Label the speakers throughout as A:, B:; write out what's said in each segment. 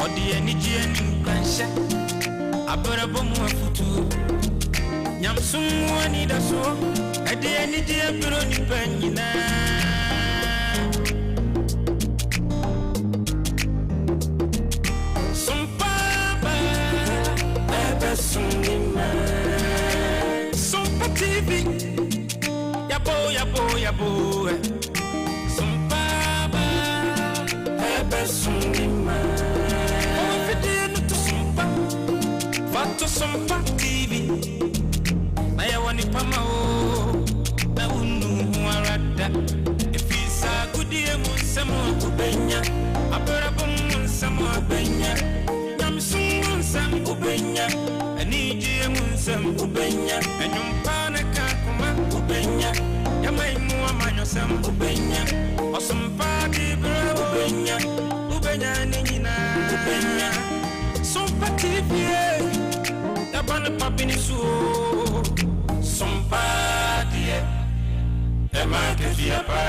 A: odi eniji eni kwansha abarabo mu afutu nyamsum wani da so edi eniji abiro ni panyina sompa ba ebe sungima sompa TV yabo sompa ba ebe sungima to SOMPA TV na ya wani pama o na unu arada ifisa kudie munsemo ubenya abarabo munsemo ubenya nyamsun munsem ubenya aniji munsem ubenya enyumpa na kakuma ubenya yamaimu amanyosem ubenya osompa dibra ubenya ninyina ubenya SOMPA TV Yabana papini su SOMPA die Ema kefia pa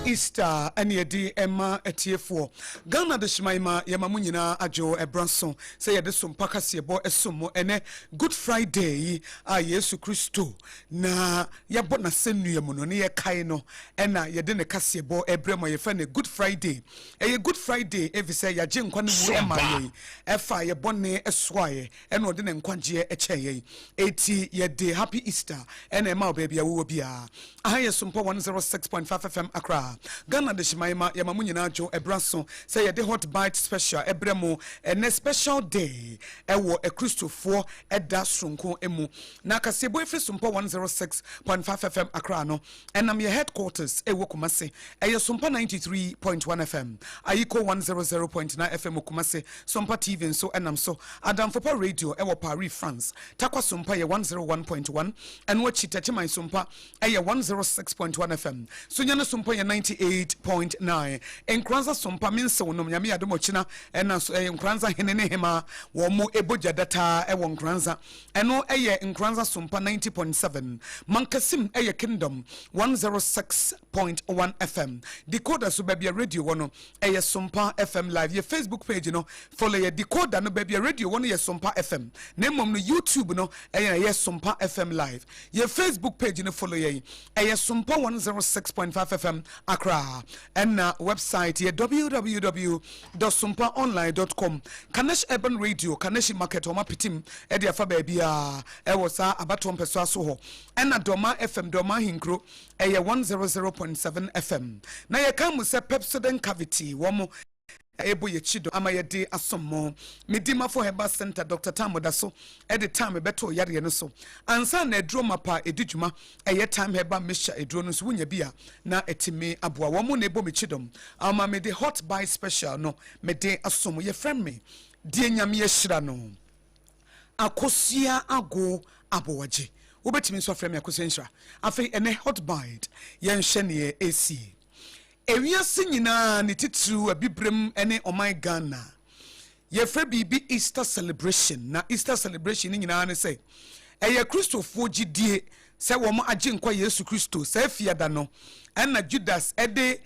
B: Easter and yedi Emma etiefo Ghana de Shmaima yamamunyina ajo ebranson say yede SOMPA kasebo esomo ene Good Friday a Yesu Kristo na yabo na senu mu no ne ye kai no ena yede ne kasebo ebremo ye fa ne Good Friday eye Good Friday evise yaje nkwa ne wu ema ye efa ye bone esoaye ena ode ne nkwaje echeye eti yede Happy Easter ena ema obaabia wo bia aha ye SOMPA 106.5 FM Accra Ghana de Shimaima yamamunyina jo ebraso say yede hot bite special ebremo ene special day ewo e Christopher eda sonko emu na kasebo efre SOMPA 106.5 FM Accra no enam ye headquarters ewo Kumase eye SOMPA 93.1 FM ayiko 100.9 FM Kumase SOMPA TV so enam so Adam Fopa Radio ewo Paris France takwa SOMPA ye 101.1 and what chitachiman SOMPA eye 106.1 FM so nyana SOMPA ye 98.9 enkranza SOMPA minse wonom nyame adomochina ena so enkranza henene hema wo mo eboja data ewo nkranza eno eye nkranza SOMPA 90.7 mankasim eye Kingdom 106.1 FM decoder so babia radio wono eye SOMPA FM live ye Facebook page no follow ye decoder no babia radio wono ye SOMPA FM nemom no YouTube no eye SOMPA FM live ye Facebook page no follow ye eye SOMPA 106.5 FM Accra and website ye www.sompaonline.com Kanesh Urban Radio Kanesh Market Oma Pitim edi afa baabia ewosa abatom peso aso ho and Doma FM Doma Hinkro eye 100.7 FM na ye kan mu se Pepsodent cavity womo ebo ye chido ama ye de asomo medima for Heba Center Dr. Tamoda so at the time beto yare no so ansa na edro mapa edijuma eye time Heba mesha edro no so wunya bia na etime aboa wo mo na ebo me chidom ama me de hot buy special no me de asomo ye friend me die nyame ye hira no akosia ago abowaje wobetimi so friend me akosia hira afi ene hot buy ye nhye ne AC ewiase nyina ne titru abibrem ene oman Ghana ye fra bibi Easter celebration na Easter celebration nyina ne say eye Christopher gidie se wo mo age nkwa Yesu Kristo se fiada no na Judas ede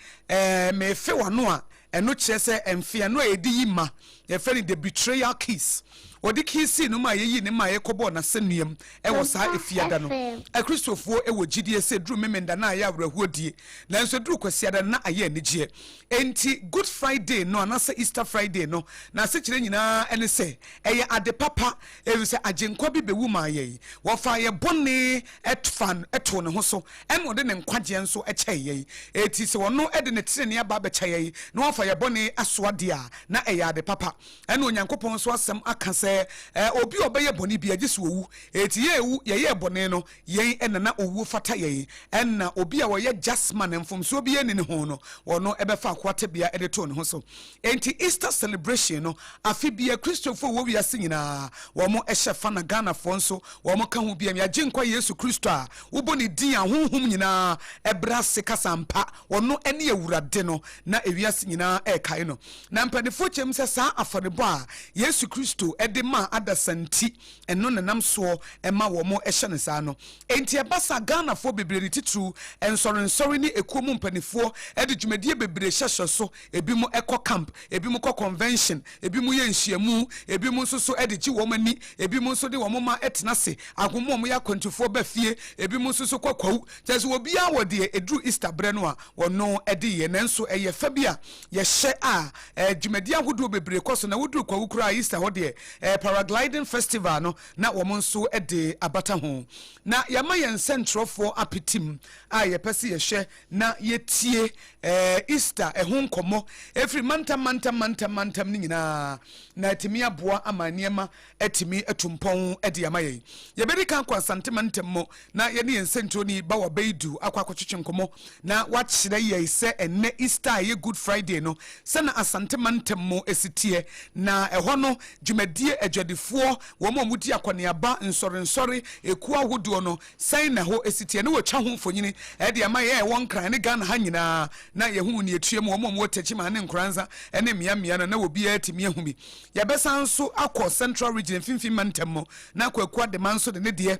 B: me fe wano a eno kire se emfia no edi yima ye fa the betrayal kiss odi kisi no ma yeyi ne ma ye kobo na senuam e wo sa efiada no a Christopher e wo gidie se dru memenda na ya awrahuodie na nso dru kwasiada na aye anigye enti Good Friday no na se Easter Friday no na se kire nyina ene se eye ade papa e se agenkwa bi bewu ma ye wo fa ye bone etfan eto ne ho so en wo de ne nkwaje nso e kyeye eti se wono e de ne tire ne aba be kyeye no wo fa ye bone asoade a na eye ade papa en onyankopon so asem aka se say obi obeye boni bi agye owu eti ye ewu ye bone no yen enana owu fata ye enna obi a woye jasman mfomso bi eni ne ho no wono ebefa akwate bia edeto ne ho so enti Easter celebration no afi bia Christopher wo wiase nyina wo mo ehye fa na Ghana fo nso wo mo ka ho bia me agye nkwa Yesu Kristo a wo boni din ahonhom nyina ebra se kasampa wono ene ewurade no na ewiase nyina kai no na mpanifo chem se sa afanebo a Yesu Kristo ede ma adasanti eno nenam so ema wo mo ehye ne sa no enti ebasa Ghana fo bebrere titru ensori ni ekomu mpanifo ede dwumadie bebrere hyehye so ebi mo eko camp ebi mo ko convention ebi mo ye nhyiamu ebi mo nso so ede gi wo mani ebi mo nso de wo mo ma etena se agomo mo ya kwantufo ba fie ebi mo nso so kwakwawu tese obi a wo de edru Easter bre no a wono ede ye nanso eye fa bia ye hye a dwumadie ahodo bebrere koso na wodru kwawu kura Easter ho de paragliding festival no na wo mo nso ede abata ho na yama yen centrofo apetim a ye pese ye hye na yetie Easter ehun komo every mantam ni nyina na etimi aboa amaniema etimi etumpon ede yama ye bedi kan kwa santimantem mo na ye ne ensentro ni ba wa beidu akwakwetwe nkomo na wachire ye se enne Easter ye Good Friday no se na asantimantem mo esitie na eho no dwumadie adwadefo wo mo mudi akwaneaba nsori eku ahodo no sai na ho esitie ne wotwa ho mfonyini ede yama ye won kran ne Ghana ha nyina na ye hu ne etuem wo mo tachi ma ne nkranza ene mia na obi atimi ahumi ye besa nso akọ Central Region finfin mantem na kwaku de manso de ne de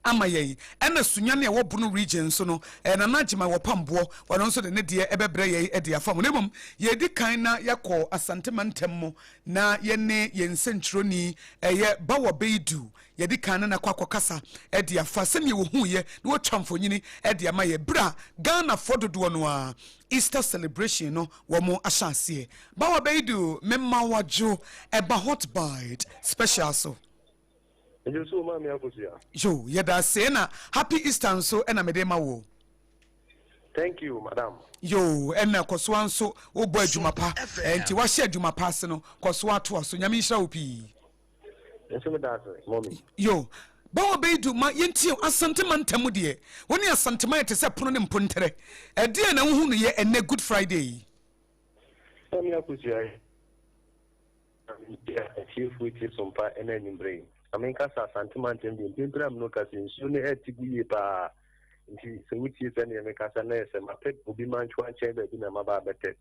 B: ama ye ena sunyane e wo bunu region so no na najima wo pambo wono nso de ne de ebebre ye e de afam ne mom ye di kan na yakọ asante mantem na ye ne ye nsentroni ye bawo beidu ye di kan na kwakọ kasa e de afa se me wo hu ye na wo twamfonyini e de ama ye bra Ghana fododo no a Easter celebration no wo mo ahyase bawo beidu memma wajo eba hot bite special so
C: so mami akosia
B: yo yeda say na happy Easter so na medema wo
C: thank you madam
B: yo na koso anso wo bo adwuma pa enti wa hye adwuma pa se no koso ato so nyame hira opi
C: enso me da mommy
B: yo bawo beidu ma yenti asante mantam de woni asante ma yete se pono ne mpontere e de na wo hu no ye enne Good Friday
C: mami akosia chief with SOMPA and brain I mean, Casa Santiment and the Imperium no Cassin, soon at Tibi pa which is any American, and my pet will be managed one chamber in a mababete.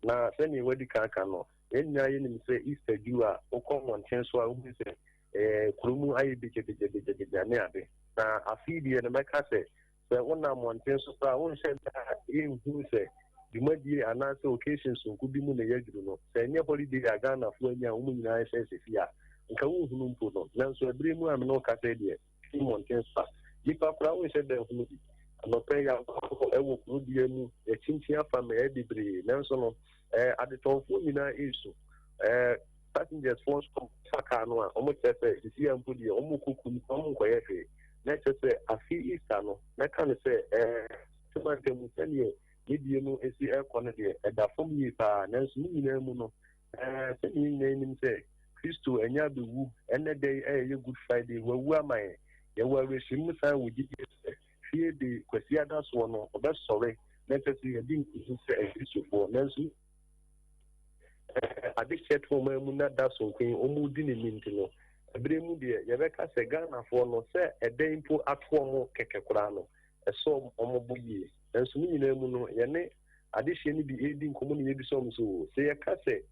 C: Now, send me where the cancano. Then I say Easter Jua, or come on chance who say, Krumu I be Janeabe. Now, I feed the America so one am one chance of our own shed in who say, you might be an answer occasions who could be moon a year, say, near holiday, a gun of when your woman I says if ya. Nka wo hunu mpo no nanso ebere mu am no ka say de Simon Tensa yipa kra wo se de hunu bi no pe ya ewo kru die mu e chinchia fa me e bibre nanso no adetonfo nyina isu passengers force saka no a omo tese sisi ampo die omo kuku ni omo koye fe na tese afi Easter no na kan se tumante mu sene ni die mu esi e kono de da fom yi pa nanso ni nyina mu no se ni nyina se Christo enya be wu ene day ye Good Friday wawu amaye ye wa rehim san wo gidi fie de kwasi ada so no obesore na tete ye din kusu se Christo for nanso ade set for mu na da so kwin omu di ne minti no ebere mu de ye beka se Ghana for no se eden po ato mo keke kura no eso omo boye nanso ni nyina mu no ye ne ade hye ni bi edin komo ne ye bi so so se ye ka se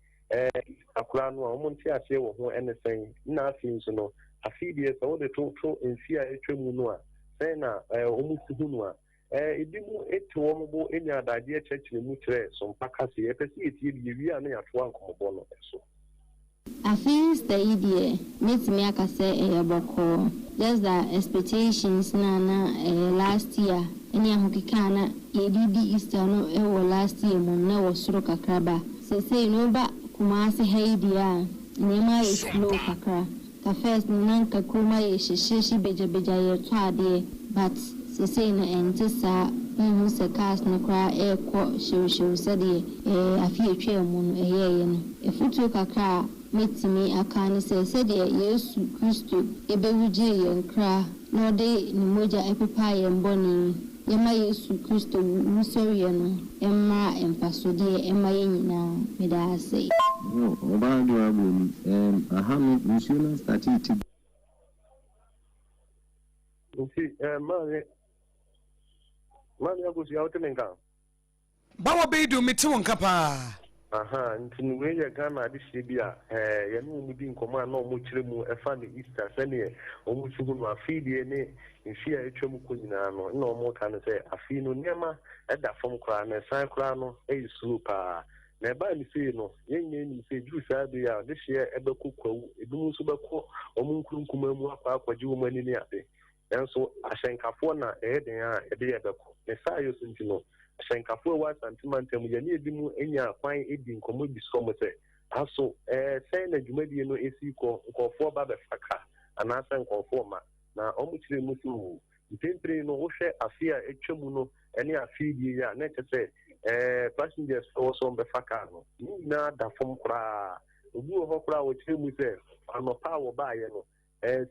C: akura no omonti ase wo ho enesen na afin so no afidie so de to enfia etwemu no a say na omusi hu no a edimu eto wo bo enya adade chechire mu kire so mpaka se epesi etie bi wi a na yato ankomo no so
D: afin stay idea meet me akase eyeboko just the expectations na last year eni ahokika na yedidi Easter no last year mo na wo soro kakraba say no ba kumasi heidia nyema ye slow kakra ka first nanka kuma ye shishishi beja ye twade but say na entisa hu se cast na kra ko shew sade afi etwe mu no ye no efutu kakra metimi aka ne se de Yesu Kristo ebewuje yenkra no de ni moja epepa yemboni yema Yesu Kristo musoriye no emma empasode emma yenyina medase
E: obando abu aham insurance statute
C: mani agusi autenenga
B: bawo beidu meti won kapa
C: ntini we ye Ghana de shebia ye no mu di nkoma na omo kire mu efa ne Easter sene omo chugu no afidie ne nfia etwam ko nyina no na omo ka ne se afi no nema eda fom kra na san kra no sulu pa na ba ni se no yenye ni se juice abi ya de hye ebeko kwawu edum so beko omo nkurunkuma mu akwaji wo mani ne ade enso ahyenkafo na den a ede ye beko ne sa yo suntino Shankafo wa santimantem ya ni edimu enya kwan edi nkomo bi so mo se aso sen na dwumadi no esi ko nkofo ba be faka ana sen nkofo ma na omu kire mu so mpempre no wo hwe afia etwemu no ene afidie ya na tete passengers so be faka no ni na da fom kra obi ho kra wo kire mu se anopa wo ba ye no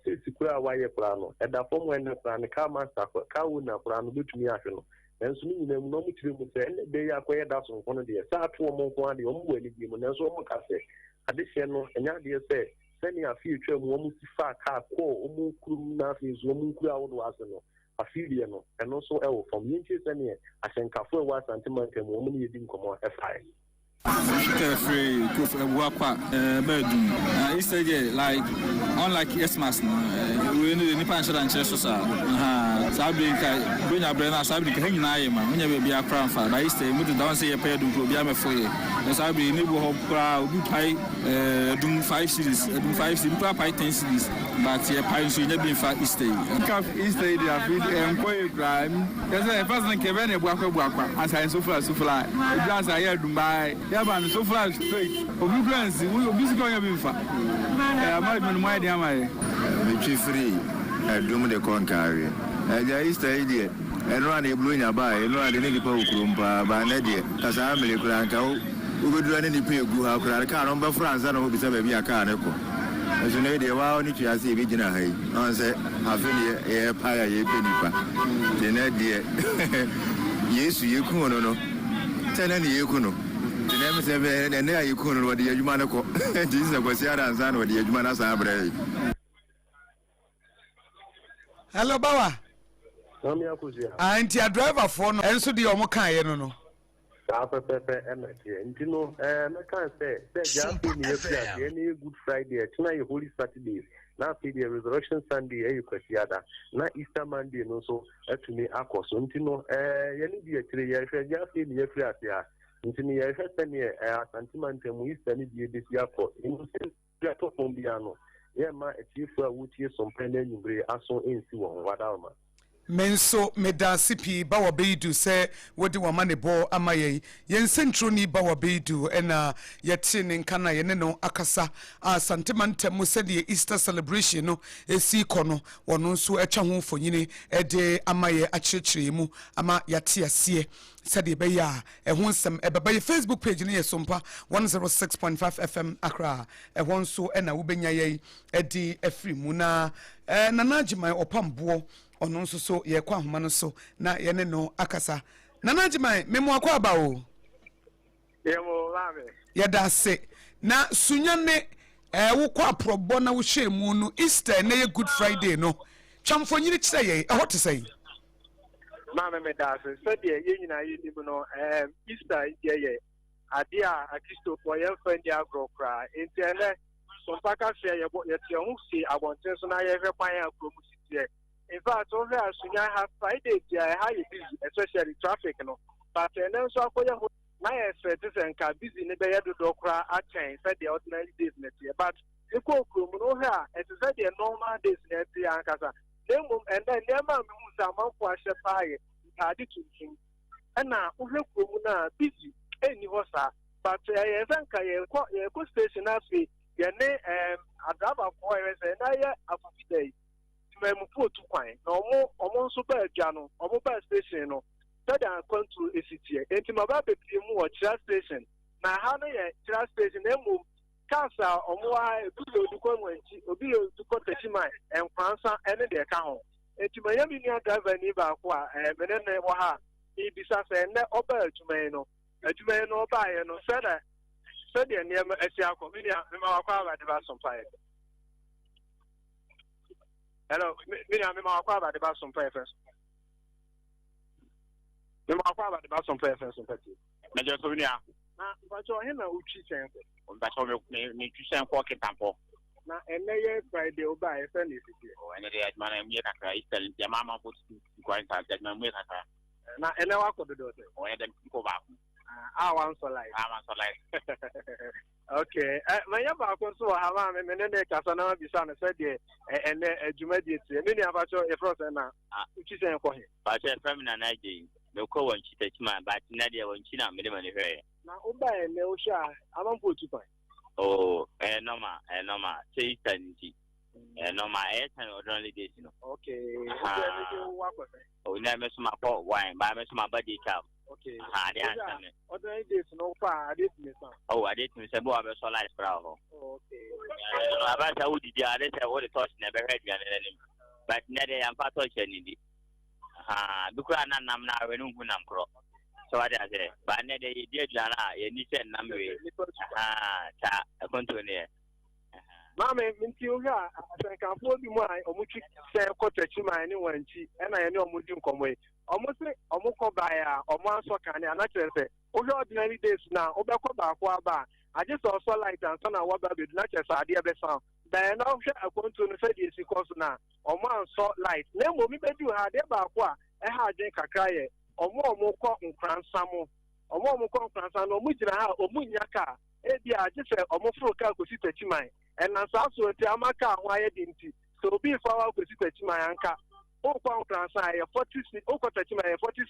C: sisi kra wa ye kra no da fom ene kra ne ka master ka wo na kra no betumi ahwe no enso ni nyina mu no mu kire mu se ene de ya kwaye da so nkono de sa to mo nko ade o mu wani bi mu nanso o mu ka se ade hye no enya de se sani afi etwa mu o mu sifa ka ko o mu kuru na afi zo mu kuru awo do ase no afi de no eno so e wo fam yin chi sani ahyenkafo e wa santimantem o mu ni yedi nkomo FI
F: free proof wapa bedum instead like unlike Christmas no we need ni pan share so sa sabi ka donya brena sabi ka hanyina aye ma nya be bia kra mfa na instead mu do don say ye pay dum ko bia me foye sabi ni bo ho kra obi pai dum 5 series dum 5 series pa pai 10 series but ye pai so nya be fa instead ka instead ya feed enkoy kra yes e first na ke be na buakwa asai so fla just aye dum bai yaban so far straight obi friends obi sika oya bimfa ama me no idea mai
E: me chi free dum de konkare ja Easter idea eno na eblu nya ba eno na de ni pa okurumpa ba na de kasa amele kura nka obedu ani ni pa egu ha kura ka no ba France na obi se ba bi aka ne ko eso na de wa oni twa se bi gina hai on se afeli e pa ya ye pe nipa de na de Yesu yeku no tena ni yeku no Name se be na ayi kunu wadi adwuma ne ko Jesus akwasi ara anza na wadi adwuma na sa abre
B: Hello bawa
C: Mami akuzia
B: anti a driver for no enso de omo kan ye no
C: pepe energy ntino me kan say just ni ye ni Good Friday tonight Holy Saturday na the Resurrection Sunday e kwasiada na Easter Monday no so atumi akoso ntino ye ni bi akire ye hwe just ni ye free asia ntini ya hwese ne asantimantem Easter ni die desi akọ ya to fon bia no ye ma etifu a wutie sompa na nyumbre aso ensi won wadalma
B: menso medasipi bawo beidu se wodi wama ne bo amaye yen sentro ni bawo beidu ena yeti ne nka na ye ne no akasa asantimantem se de Easter celebration no esi kono wono nso etwa ho fonyini ede amaye akyekyere mu ama yate asie sadi be ya ehun nsem ebeba ye Facebook page ne ye SOMPA 106.5 FM Accra ehun so ena wo benya ye edi afri mu na nanagima opambo ono nso so ye kwa homa no so na ye ne no akasa nanagima memo akwa ba o
C: yemo lave
B: ye da se na sunyane wo kwa probo na wo hwe mu no Easter na ye Good Friday no twamfo nyiri kire ye ehot sei
C: Mama me da so de ye nyina ye ni no Easter ye adia akisto for ye friend ya grokra intene so paka fe ye tie hu si abonten so na ye hwe kwan ya kromu sitie in fact over asunya have Friday dia how you busy especially traffic no but then so akoya na ye fe nka busy ne be ye do dokra achen said the ordinary days net but e ko kromu no ha it is the normal days net ankasa and then never me manfo ahye paaye ade tuntum na ohwe kromu na busy eni ho sa but ye zanka ye ko station afi ye ne adaba for ye say na ye afofidai memu potu kwan na omo nso ba adwa no omo ba station no tada control esitie enti maba bepie mu wo chira station na ha no ye chira station emu casa omwa ebulo dukọ nwanchi obilo dukọ tachima enkwansa ene de ka ho etumanya mi nia driver ni ba ko a menene wo ha ibisa se ne oba atumanya no oba ye no said the name Esia Cominia, Mimawaka, the Basson Fire. Hello, Mimawaka, the Basson Fire first. Mimawaka, the Basson Fire first. Major Cominia. But you're in a Uchi Sanko. That's all nutrition for Kitampo. Now, and they Friday will buy a friendly city. Oh, and they had my name yet. I tell your mamma puts quite that my mother. Now, and now I could do it. Or then go back. I want to like. Okay. My yaba so have a menene Casana Bisana said, and Jumedi, many of us a frozen now, which is a for him. But a feminine idea, no co and she takes my but Nadia when she not minimum here. Now, Uba and Neosha, I won't put you point. Oh, and no, say sanity. And no, my air and only this, you know. Okay. Oh, never my pot wine, by my body cow. Okay. Other days no far, I didn't miss. Oh, I didn't miss a boy, so like Bravo. Okay. About how did you all the thoughts never heard me, but Neddy and Patocha needy. Because I'm now a new Gunam. So I say, but Neddy did Jana, a decent number. A continuer. Mamma, Mintia, I can afford you my Omuchi say cottage my new one, and I know Mudim come away. Almost Omoko by or Mansokan, and actually say, ordinary days now, Obako Baba. I just also like that son of what with not just idea best sound. Then I'm sure I want to say this because now, or man saw light. Then we may do had ever qua, a hard day cacay, or more cotton crown samo, or more cotton crown, or Mujina, or Munyaka. I just said, or more fruit could sit at my. And as also a Amaka, why I didn't. So be for our visit to my anchor. Oh, Francis, 40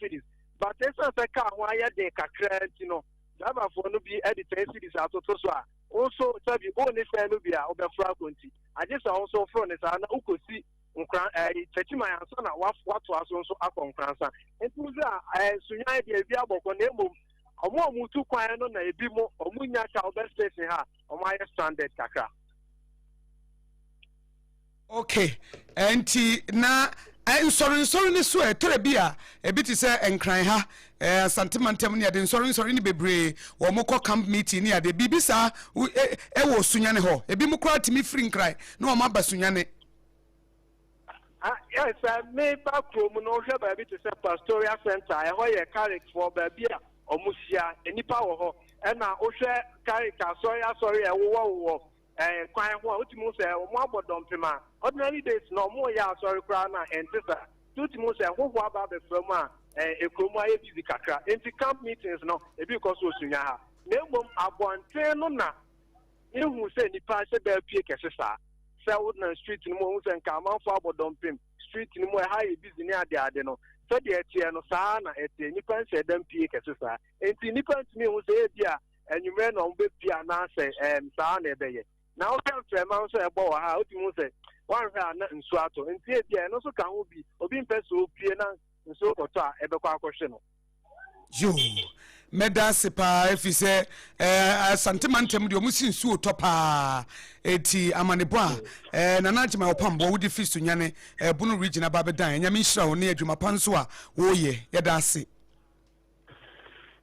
C: cities. But there's a car why they can, you know. Dava for no be edited cities out of Toswa. Also, Sabi, only Sanubia, over Fragonti. I just also from the Sana who could see Chachima and Sana, what was also up on Fransa. And Puza, I Sunya, the Diabo, Conemo, or more Mutu Quano, a Bimo, or Munya Chalbert Station, or my standard Kaka.
B: Okay, and na sorry ni so terebia e biti se enkran ha santimantem ne ade sorry ni bebre wo mokọ camp meeting ni ade bibisa e wo sunyane ho e bi mo kra timi free nkran na o ma ba sunyane.
C: Yes, me back from no hwe ba bi to say pastoral center e ho ye carrick for ba bia omusia enipa wo ho e na o hwe carrick sorry e wo kwan ho utimu se mo abodom pema ordinary days no mo ya sorry kra na entisa utimu se ho aba be from a ekromu aye busy kakra enti camp meetings no e bi ko so osunya ha na emom abonten no na ehu se nipa se ba pie kesesa se wo na street no mo se nka amanfo abodom pem street no mo ha e busy ni ade no so de etie no saa na etie nipa se dem pie kesesa enti nipa ntimi hu se e bia enyume no mbe pia na se saa na ebeye. Now, I'm say about how you say one nsu ato nti e bia no so ka ho bi obi mpese opie na nso oto a ebekwa question.
B: Yo meda sepa efi se santimantem de omusi nsu oto pa eti amanebo a nanajima opambo wudi fistu nyane bunu regional babedan nyame nhira ho ne adwuma panso a wo ye yeda ase.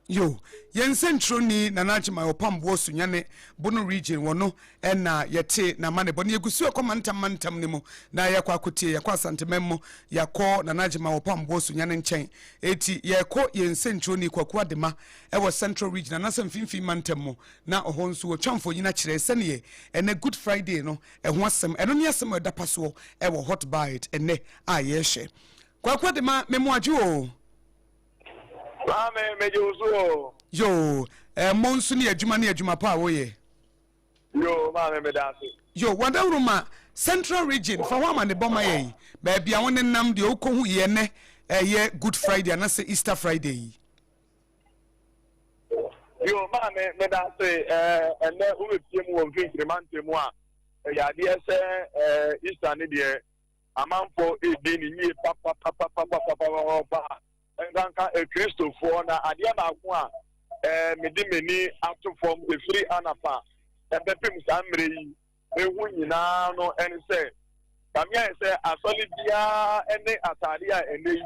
B: Yo yensentro ni nanajima opambo sunyane bunu region wono na yete na manebo ne egusu ekomantam ne mu na yakwa akotie yakwa santememmo yakọ nanajima opambo sunyane nchen eti yakọ yensentro ni kwaku adema ewo central region na samfimfim mantam na oho nso otwamfo nyina kire sene ene good friday no eho asem eno ne asem edapaso ewo hot bite ene a yehye kwaku adema memoaje o
C: mejoso
B: yo monsu ni adwuma pa wo ye
C: yo ma me dase
B: yo wadawruma central region fa wa ma ne boma ye ba bia won nam de okohu ye ne ye good friday na se easter friday
C: yo ma me dase ene u pie mu won fi mante mu a ya de se easter ne de amanfo e de ni nie pa Nganka Christopher na adia ba ko a medi meni ato form e free anafa
G: ebepem samre yi ehu nyina no en say kamia say asoli bia ene atade a ene yi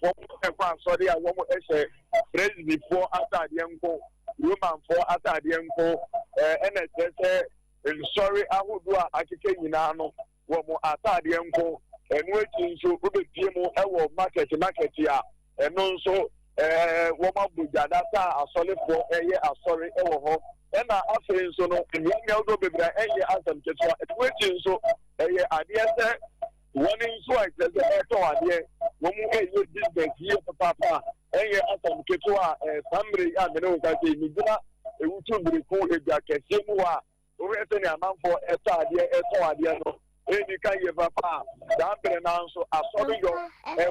G: wo ekwa asori a wo ehye president for atade enko Roman for atade enko ene say sorry ahodo a akeke nyina no wo mo atade enko enu echi nso obepie mu ewo market ya enu nso wo ma buja data asori for eye asori ewo ho ena afi nso no nyanya odo bebra eye asem ketua enu echi nso eye ade se woni nso exeze eto ade wo mu eye business ye papa eye asem ketua samre a mene o ka se mi gina ewutu mbiriku eja kese mu a o ese ni amanfo eto ade no eni kan ye papa da bre na nso asori yo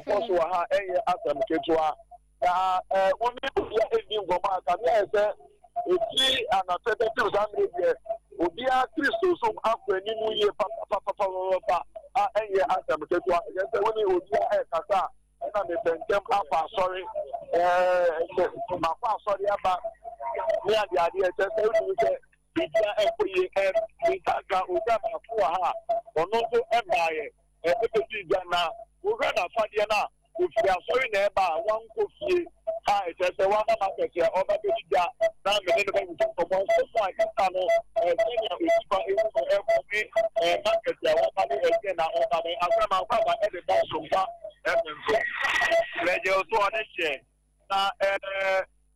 G: koso ha eye asem ketua ya woni ya edi ngoma ka mi ese eti anatete tu samre ye obi a Kristo so afani mu ye papa a eye asem ketua ye se woni obi a kasa na me bentem afa sorry ma fa sorry aba ni ade se se woni se bia ekoye ntaga oga ma fu ha ono so ebaye ebeti jana oga na fade na ofia sorry na eba wan ko fie ha se wa ma pese oba beti ja na me ne ba wutu ko mo so fa ita no senior otipa ewu so ekomi market ya wa ba ni na oba me asema kwa ba e de ba so ba leje o so oneche na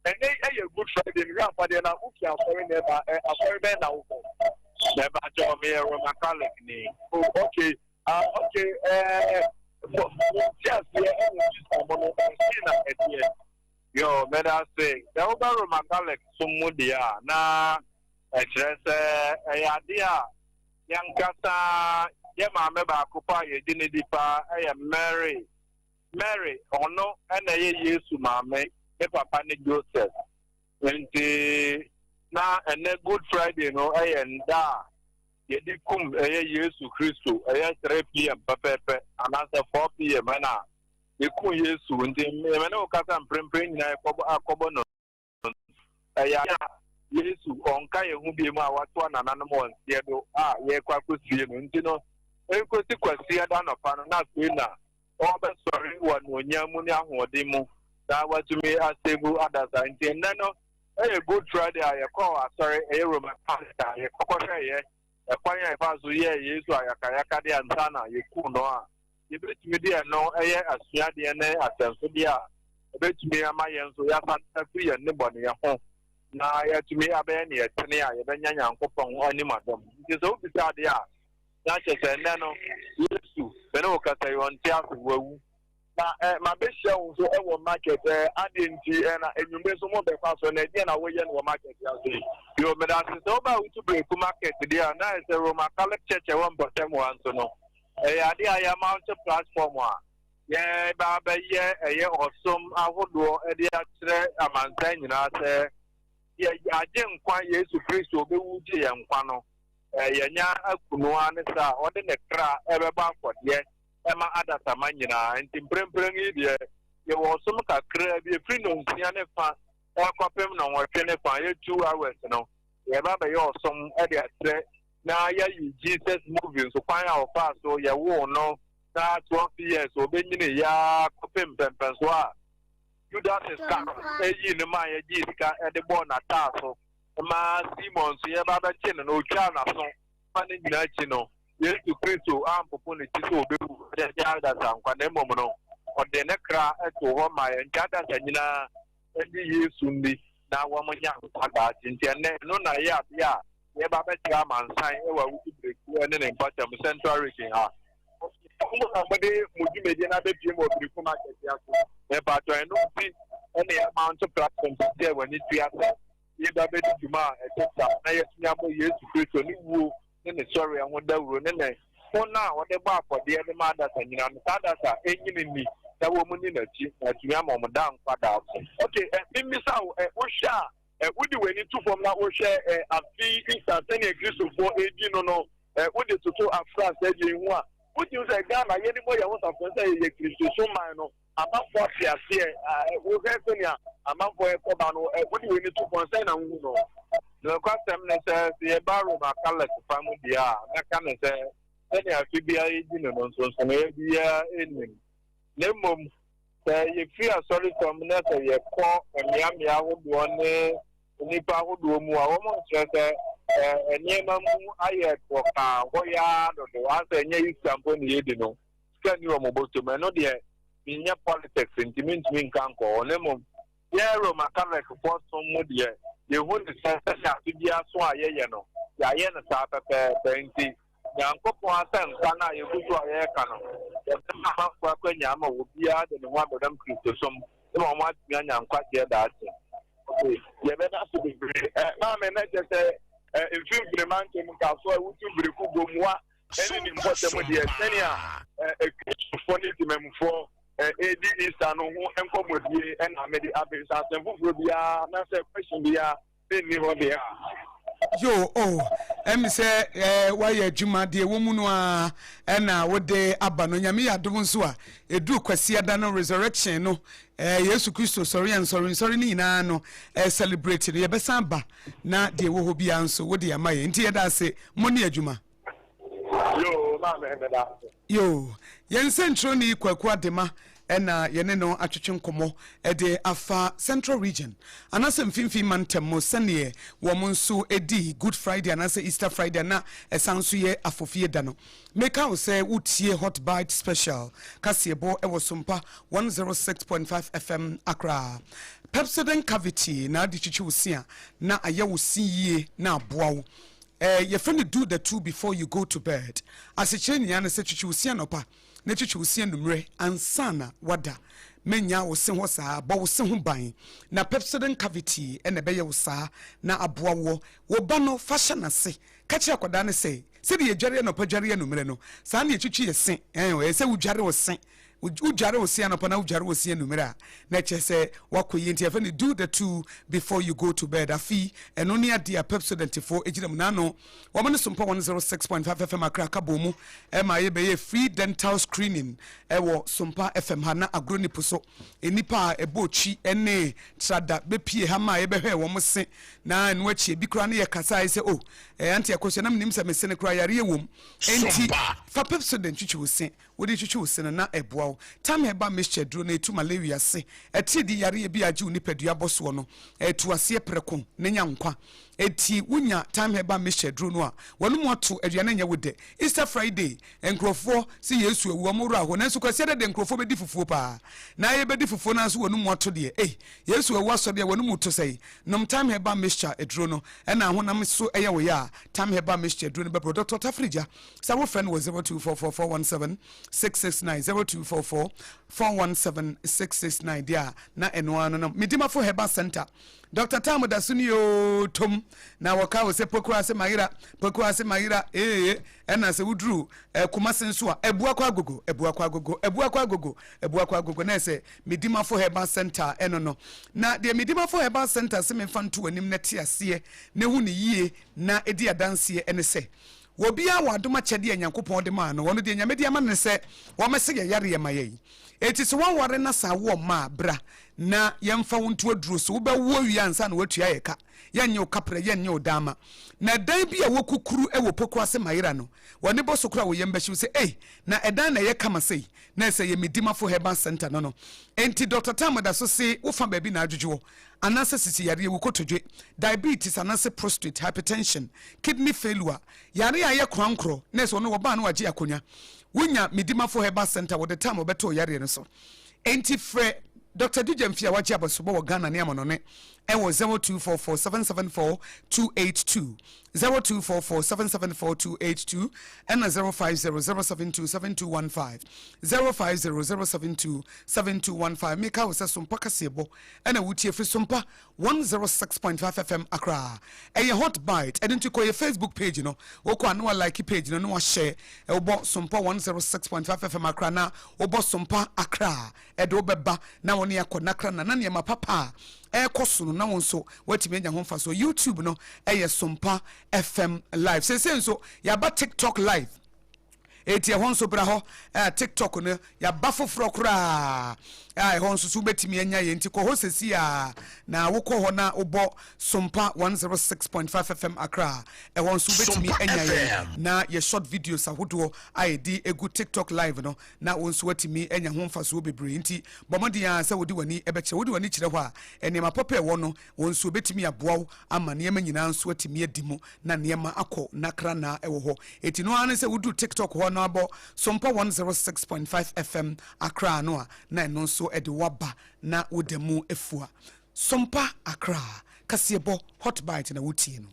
G: ene eye good Friday ni afade na uki asori neba asori be na uko neba jo me Roman Catholic ni okay okay just here and mono na etie yo me da say the over Roman Catholic sumudia na echrese eyade a yankasa ye ma me ba kopa ye dini dipa Mary ono ena ye Yesu maame e papa ne Joseph nti na ene Good Friday no nda ye di kum Yesu Kristo 3 PM pepepe anasa 4 PM na ye kum Yesu nti me na okasa mprempren nyina akobo no Yesu onka ye hu bi mu a wato ananam onsie do ye kwa kosie no nti no enkosi kwasie da no pa no na kwena obe sorry one onyamu ni ahode mu da watumi asebu adasa nti nano Good Friday aye call sorry Roman Catholic ye kokoshe ye kwanya ifazo ye Yesu ayaka de ansana ye ku no a ye betumi de no asua de ne asenso de a betumi amaye nso ya fanta free ye ne bone ye ho na ya tumi abe ne ye tene a ye benya nyankopon oni madom nti so bi sa de a na chese nano Yesu bene okata yonti afu na ma be share so e market adenti na enyumbe so mo be fa so na dia na wo ye no market ya so yo me da so ba utu break market dia na is Roman Catholic Church e won bottom one so no ade aya mount platform a ye ba be ye osom ahodo e dia kire amantan nyina se ye aje nkwa Yesu Kristo be wuje ye nkwa no yanya akunu ane sa ode ne kra ebe ba afode ema adata manyina nti mprempren yi de ye wo som ka kra bi free no ntia ne fa akopem no wotwe ne fa ye 2 hours no ye ba be ye osom e de atre na ya yi Jesus movie so kwan a ofa so ye wo no na 12 years obenyine ya kopem pempen so a Judas is ka eyi ne ma ye ji ka e de bo na ta so ma Simon so ye ba ba che no otwa na so ma ne nyina chi no Yesu Kristo ampopo ne ti so obewu de jada sankwa na emom no ode ne kra eto ho ma ye jada nyina edi Yesu ndi na wo mo nya nkwa tinti ne no na ya ye ba be tira mansan e wa wuti breku ne ne mpacha mu Central Region ha mo na bade muji media na be pie mo breku market ya so e ba to eno bi ene ya mount platform there when it ya se ye ba be tuma e teta na ye nya mo Yesu Kristo ni wu ne sorry an wada wuro ne na wode ba afode ne ma data nyina no data enyini ni da wo mu ni na chi na tumi ama mo da nkwa da okay mi sa wo sha wudi weni tu form na wo share afi instant Kristo for edi no wudi tutu afra say ye hu a wudi say Ghana ye ni mo ya wo safo say ye Kristo so man no amafo afiase wo he so ni amafo e ko ba no wudi weni tu form say na hu no no kwasem ne say the baro ma kala family dia na ka ne say any afibia yi no so no bia enim lemom say you feel sorry from na say ye ko emiamia hodo ne nipa hodo mu a wo mo say eniema mu aye to ka ho ya do do asa enye isampo ne yedi no ska ni o mo boto me no de minya politics sentiment min kan ko lemom ye ro ma kala ko so mu de ye hu de say afibia so aye no ya ye na sa pepe nti Yankopon asan kana yebuju aye kana ma kwa kwanya ma obia de no abodam kristosom e ma ma tia nyankwa je da ate okay ye be na so be na me na je say infim man ke mu ka so wutu biri ku gomwa eni ni mpote mu de senia kristofoni ti memfo edi isa no hu enkomodie na me di abisa senfufuro bia na say question bia eni ho bia
B: yo em say why adwuma de womu no a na wode aba no nyame yadom nso a edu kwasi ada no resurrection no Yesu Kristo sorry ni nyina no celebrate no yebesa ba na de wo ho bia nso wode amaye nti yeda ase moni adwuma
G: yo ma me da
B: yo yensentro ni kwaku adema ena yene no atwetwe nkomo de afa Central Region anase mfimfi mantemo sane wo nso edi Good Friday anase Easter Friday na esanso ye afofie da no meka wo say utie hot bite special kasiebo e wo SOMPA 106.5 FM Accra Pepsodent cavity na adi chichi usia na aye wo siye na aboa wo you finna do the two before you go to bed as a chain yana se chichi usia no pa na chichi usia numre ansana wada menya wo se ho saa ba wo se ho ban na Pepsodent cavity ene be ye wo saa na aboa wo ba no fashion ase ka chi akoda ne se de ye dware no pa dware numre no saa na chichi ye se se wo dware wo se ujare osia no pana ujare osia numera na chese wakoye nti afa ni do the two before you go to bed afi eno ne ade a Pepsodent for ejidam na no wo mane SOMPA 106.5 FM Accra kabomu e ma ye be ye free dental screening e wo SOMPA FM ha na agroni puso enipa ebochi ene trada be pie ha ma ye be hwe wo mse na enu achi bi kura ne ye kasa ise anti akoso na mnim se mese ne kura yare ewom enti fa Pepsodent chichi osia wodi chichi osia na eboa time heba mixture duro na etu malaria se eti di yare bi agi unipadua boso no etu ase preko nenya nkwa eti wunya time heba mixture duro no a wonu mo ato aduane nya wode Easter Friday enkrofo se Yesu ewu omoro aho na nsukwase de enkrofo be di fufuo pa na ye be di fufuo na so wonu mo ato de Yesu ewu aso de wonu mo to sei nom time heba mixture eduro no na ho na so eye wo ya time heba mixture duro no be product Tafrija sa wo friend was 0244417669 0244417669 dia na enwano no midima for heba center Dr. Tamu da sunio tom na waka wo se poku ase magira ena se wudru kumase nso a ebua kwa agogo na se midima for heba center eno no na de midima for heba center se me fanto anim na te ase ne hu ne yie na edi adanse ene se wobia wadoma chede Nyankopon de ma no wono de nyame de ama ne se wo mese ye yare ye maye eti so wan ware na sa wo ma bra na yemfa wonto aduro so wo be wo wi ansa na watua ye ka yenye okapre yenye odama na dan bia wo kukuru e wo poku ase mayira no woni bo sokura wo yemba shi se na edan na ye kama sei na se ye midima for heba center no enti Dr. Tamada so se wo fa ba bi na adwodwo anase sisi yare wo kotodwe diabetes anase prostate hypertension kidney failure yare aye krankro na se no wo ba na waje akonya wunya midima for heba center wo the time obeto yare no so enti fre Dr. DJ Mfia wachi abasobo wa Ghana ni amonone ewo 0244774282 0244774282 and 0500727215 0500727215 meka wo SOMPA kasebo and wutie fri SOMPA 106.5 FM Accra hot bite and into ko your Facebook page no woko anu like page no no share obo SOMPA 106.5 FM Accra na obo SOMPA Accra edo beba na woni akonakra na ne ma papa koso na wonso watimi anya ho fa so YouTube no SOMPA FM live say so ya ba TikTok live eti ho nso bra ho TikTok no ya bafoforo kra ho nso so betimi anya ye nti ko ho sesi a na wokọ ho na obo SOMPA 106.5 FM Accra ho nso betimi anya ye na ye short videos ahodo aidi egu TikTok live no na wonso watimi anya ho mfaso bebre nti bomodi ya se wodi wani ebeche wodi wani kire ho a enema papa e wo no wonso betimi aboa ama ne nyina nso watimi adimo na niema akọ nakra na ewo ho eti no ane se wudu TikTok ho na abo SOMPA 106.5 FM Accra no na no so ede waba na wodemu efua SOMPA Accra kasiebo hot bite na wutie no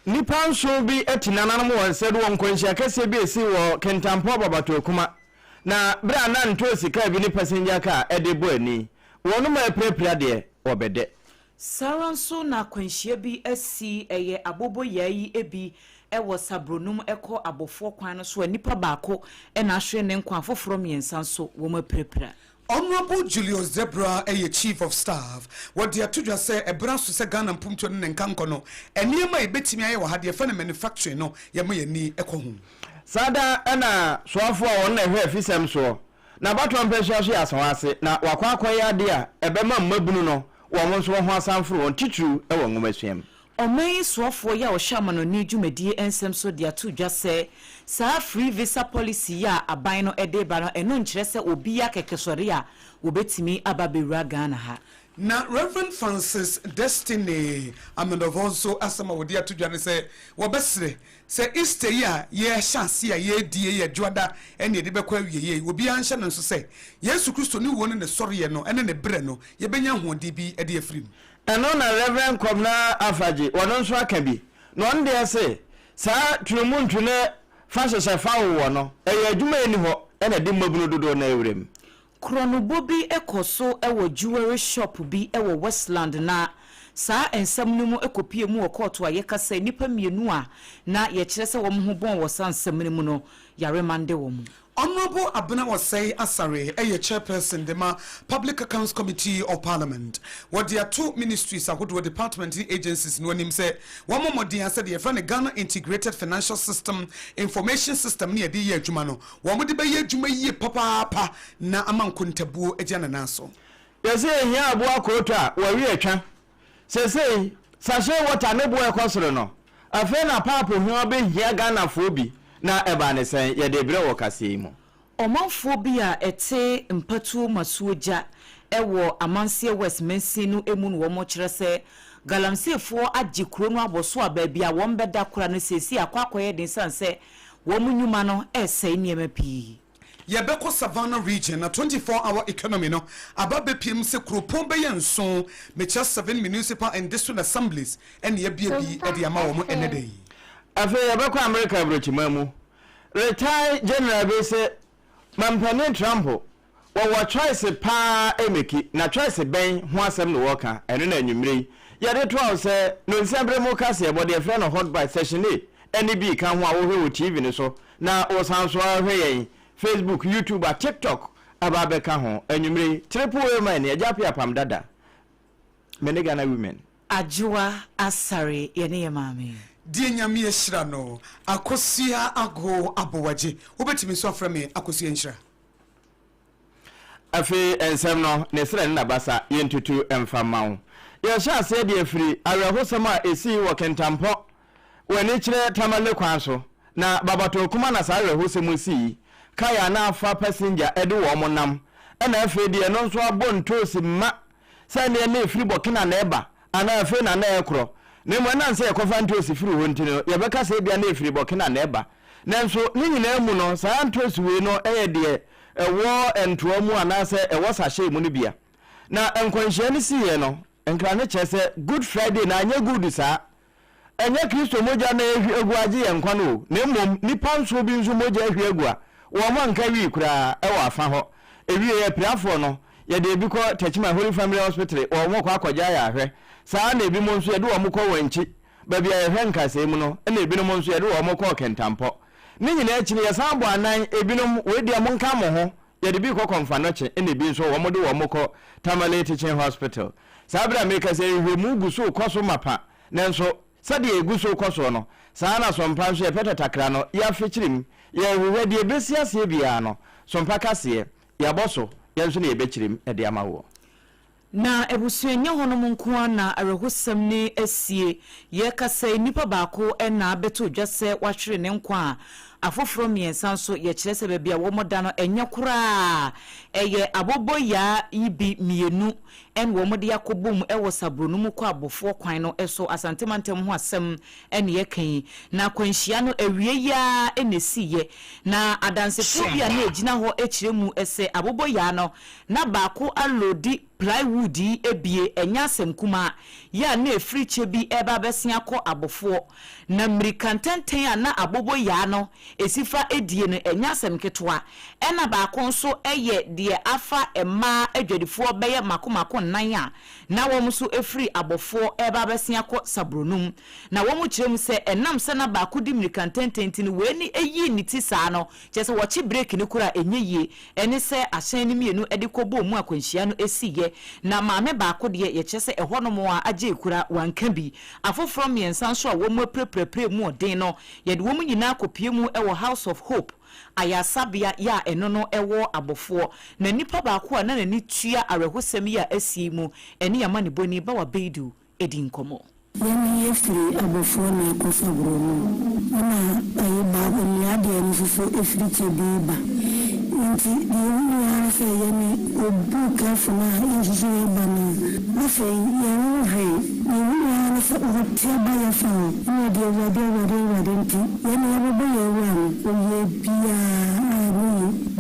H: nipa nso bi etinana no wonse do wonkwanhia kase bi esi wo kentampo babato kuma na bra na nto sika bi ni passenger car edebo ani wono ma prepare de obede
I: saranso na kwanhia bi esi eye abobo yayi ebi ewo sabronum eko abofo kwan no so nipa baako na ahwe ne nkwa foforo miensa so wo ma prepare
B: Honorable Julius Zebra, a chief of staff, what the atuja say a brass to say Ghana Pumpton and Kankono, and near my betting I had the fun manufacturing no, Yamay ni Eko.
H: Sada ana swafo on a hair fisem so. Na batwan pressure she as wase, na wakwa kwaya dia, ebema mabunu no, wamonso ho asanfro on titru e wo ngomasuem.
I: Omei swafo ya o shamano ni dwumedie ensem so dia to dwa say sa free visa policy ya aban no edeba no eno nkyere se obi ya kekesori a obetimi ababewura Ghana ha.
B: Na Reverend Francis Destiny Amendovoso asama wodia to dwane say wobesre say Easter ya ye chance ya ye die ye dwada ene de bekwa wiye obi anhye no so say Yesu Kristo ni woni ne sori ye no ene ne bre no ye benya hoodi bi e de afrim.
H: Eno na Reverend Komna Afaji wono nso aka bi no nde say sa tumuntu ne fasese fawo no eye adwuma eni ho ene de mabunu dodo na ewrem.
I: Kronobo bi ekoso ewo jewelry shop bi ewo Westland na sa ensam no mu ekopie mu court wa yekasa nipa mienu a na ye kire se wo ho bon wo sansam no mu no yare mande wo mu.
B: Honorable Abuna Wasai Asare, a chairperson, the Public Accounts Committee of Parliament. What there are two ministries, are good department agencies, no him say, one more dia said, the friend Ghana Integrated Financial System, Information System near the year Jumano. One would be a Juma ye papa, na among Kuntabu, a jananaso.
H: You say, here, boy, quota, where we are. Say, Sasha, what I know, boy, consular. A friend of Papa who have been here Ghana phobia. Na ebane sen ye de bre wo kase mu
I: omanfo bi a ete mpatu masuoja ewo amanse Westminster no emu no wo kire se galamsefo agikro no aboso abaabi a wo mbeda kora no sesi akwakoye den sanse wo munyuma no esai niema pi
B: Yebeko Savannah region na 24-hour economy no ababe pm se kropon be yenson mecha 7 municipal and district assemblies and ye bia bi e de ama wo mo enedei.
H: Afe yabekwa America brochimamu retire general be say mampane Trump wo choice pa emeki na choice ben ho asem no woka eno na anwumre yade to aw say no nsembre mo kase e body friend no hot by session any bi kan ho a wo hwe TV ni so na o sanso ahwe yen Facebook YouTube TikTok ababeka ho anwumre triple man e japia pam dada menega na women
I: Ajua Asare yene yamame
B: Die nyame ehira no akosia ago abowaje obetimi so afra me akosia nhira
H: afi ensem no ne sere na basa yentutu emfamawo ye sha se de afiri awehosama esi wo kentampo wani kire tamale kwan so na babato kuma na sa awehosam si kaya na afa passenger ede wo monam na afi de no nso abontosi ma sa ne na afiri bokina na eba ana afi na na ekro ne mo na nse ekofa ntosi firi ho ntino ye beka se bia na afiri bokina na eba nanso ni nyina mu no sa ntosi we no eye de ewo entoa mu anase ewo sahye mu ne bia na enkwanhia ne siye no enkra ne chese Good Friday na anya good sa enye Kristo moja na ehwi egu age yenkwa no na mom nipa nso bi nso moja ehwi egu a wo ma nka wi kura ewo afa ho ewi ye priafo no ye de bi ko Techima Holy Family Hospital wo mo kwa akwaja ya ahwe sa na ebi mo nso ye de wo mo ko wanchi ba bia ye hwe nkase mu no na ebi no mo nso ye de wo mo ko kentampo ni nyina akini ya sambo anan ebinom we dia mo nka mo ho yɛde bi kɔ Konfanoche ɛna bi nso wɔn de wɔn kɔ Tamale Teaching Hospital saa bra make sɛ hwemu gu so kɔ so mapa nanso sɛdeɛ egu so kɔ so no saa na Sompa nso yɛpɛtɛ takra no yɛafekyerem yɛhwehwɛ deɛ besi aseɛ biara no Sompa kaseɛ yɛabɔ so yɛn nso na yɛbɛkyerem ɛde ama wo
I: na ebusuanya honom nko na arehosam ne asie yɛkasa nipa baako na abeto dwase wahwere ne nkwa afoforo miensa nso yɛkyerɛ sɛ baabi a wɔmoda no ɛnyɛ koraa ɛyɛ aboboya ibi mienu en wɔmode yakobom ɛwɔ sabrono mu kɔ abofo kwan no ɛso asantemantam ho asɛm ɛne yɛkan na kwanhyia no awie ya ɛnesiye na adansefo bia na egyina hɔ ɛkyerɛ mu ɛsɛ aboboya no na baako alodi plywood ebie enya asɛm kuma ya na efiriche bi ɛba bɛsia kɔ abofo na mrikantenten a na aboboya no esifa edie no enya asɛm ketwa ɛna baako nso ɛyɛ de afa ɛma adwadifo bɛyɛ makomako nan a na wɔn so efiri abofo ɛba bɛsia kɔ sabronum na wɔn kyerɛm sɛ ɛnam sɛ na baako di mrikantenten no we ni eyi ni ti saa no kyerɛ sɛ wɔkye break ne kura enye yie ɛne sɛ ahyɛn ne mienu ɛde kɔbɔ mu akwanhyia no esiye na maame baako de yɛkyerɛ sɛ ɛhɔ no mo a agye kura wanka bi afoforo miensa nso a wɔn apreprepre mu ɔden no yɛde wɔn nyinaa kɔpie mu ɛwɔ House of Hope ayasabia ya eno no ewo abofo na nipa baako a na nani tua arehosem ya asie mu ene ya mane boni ba wa beidu edi nkomo
J: yemi yefiri abofo na kosabro no na ayi ba ni ade ni fufu efiri chediba nti di ya se yemi obuka funa injiji ba na se yemi he ni ya se obuka ba ya fa ni de wade nti yemi ya bo ya wa oye bia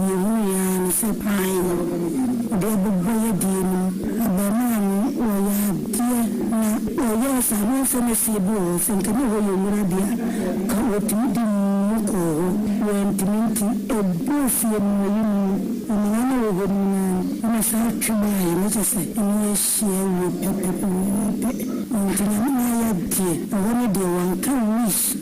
J: ni ya se pai de bo ya di ni abana ni oya bia na oya sa no se me si bo se nkani ho yo muradia ka otimi ko wentimi ebo fi no yini na wo na sa tuma ni se ni share wo pepe na ya die awon de wan kan wish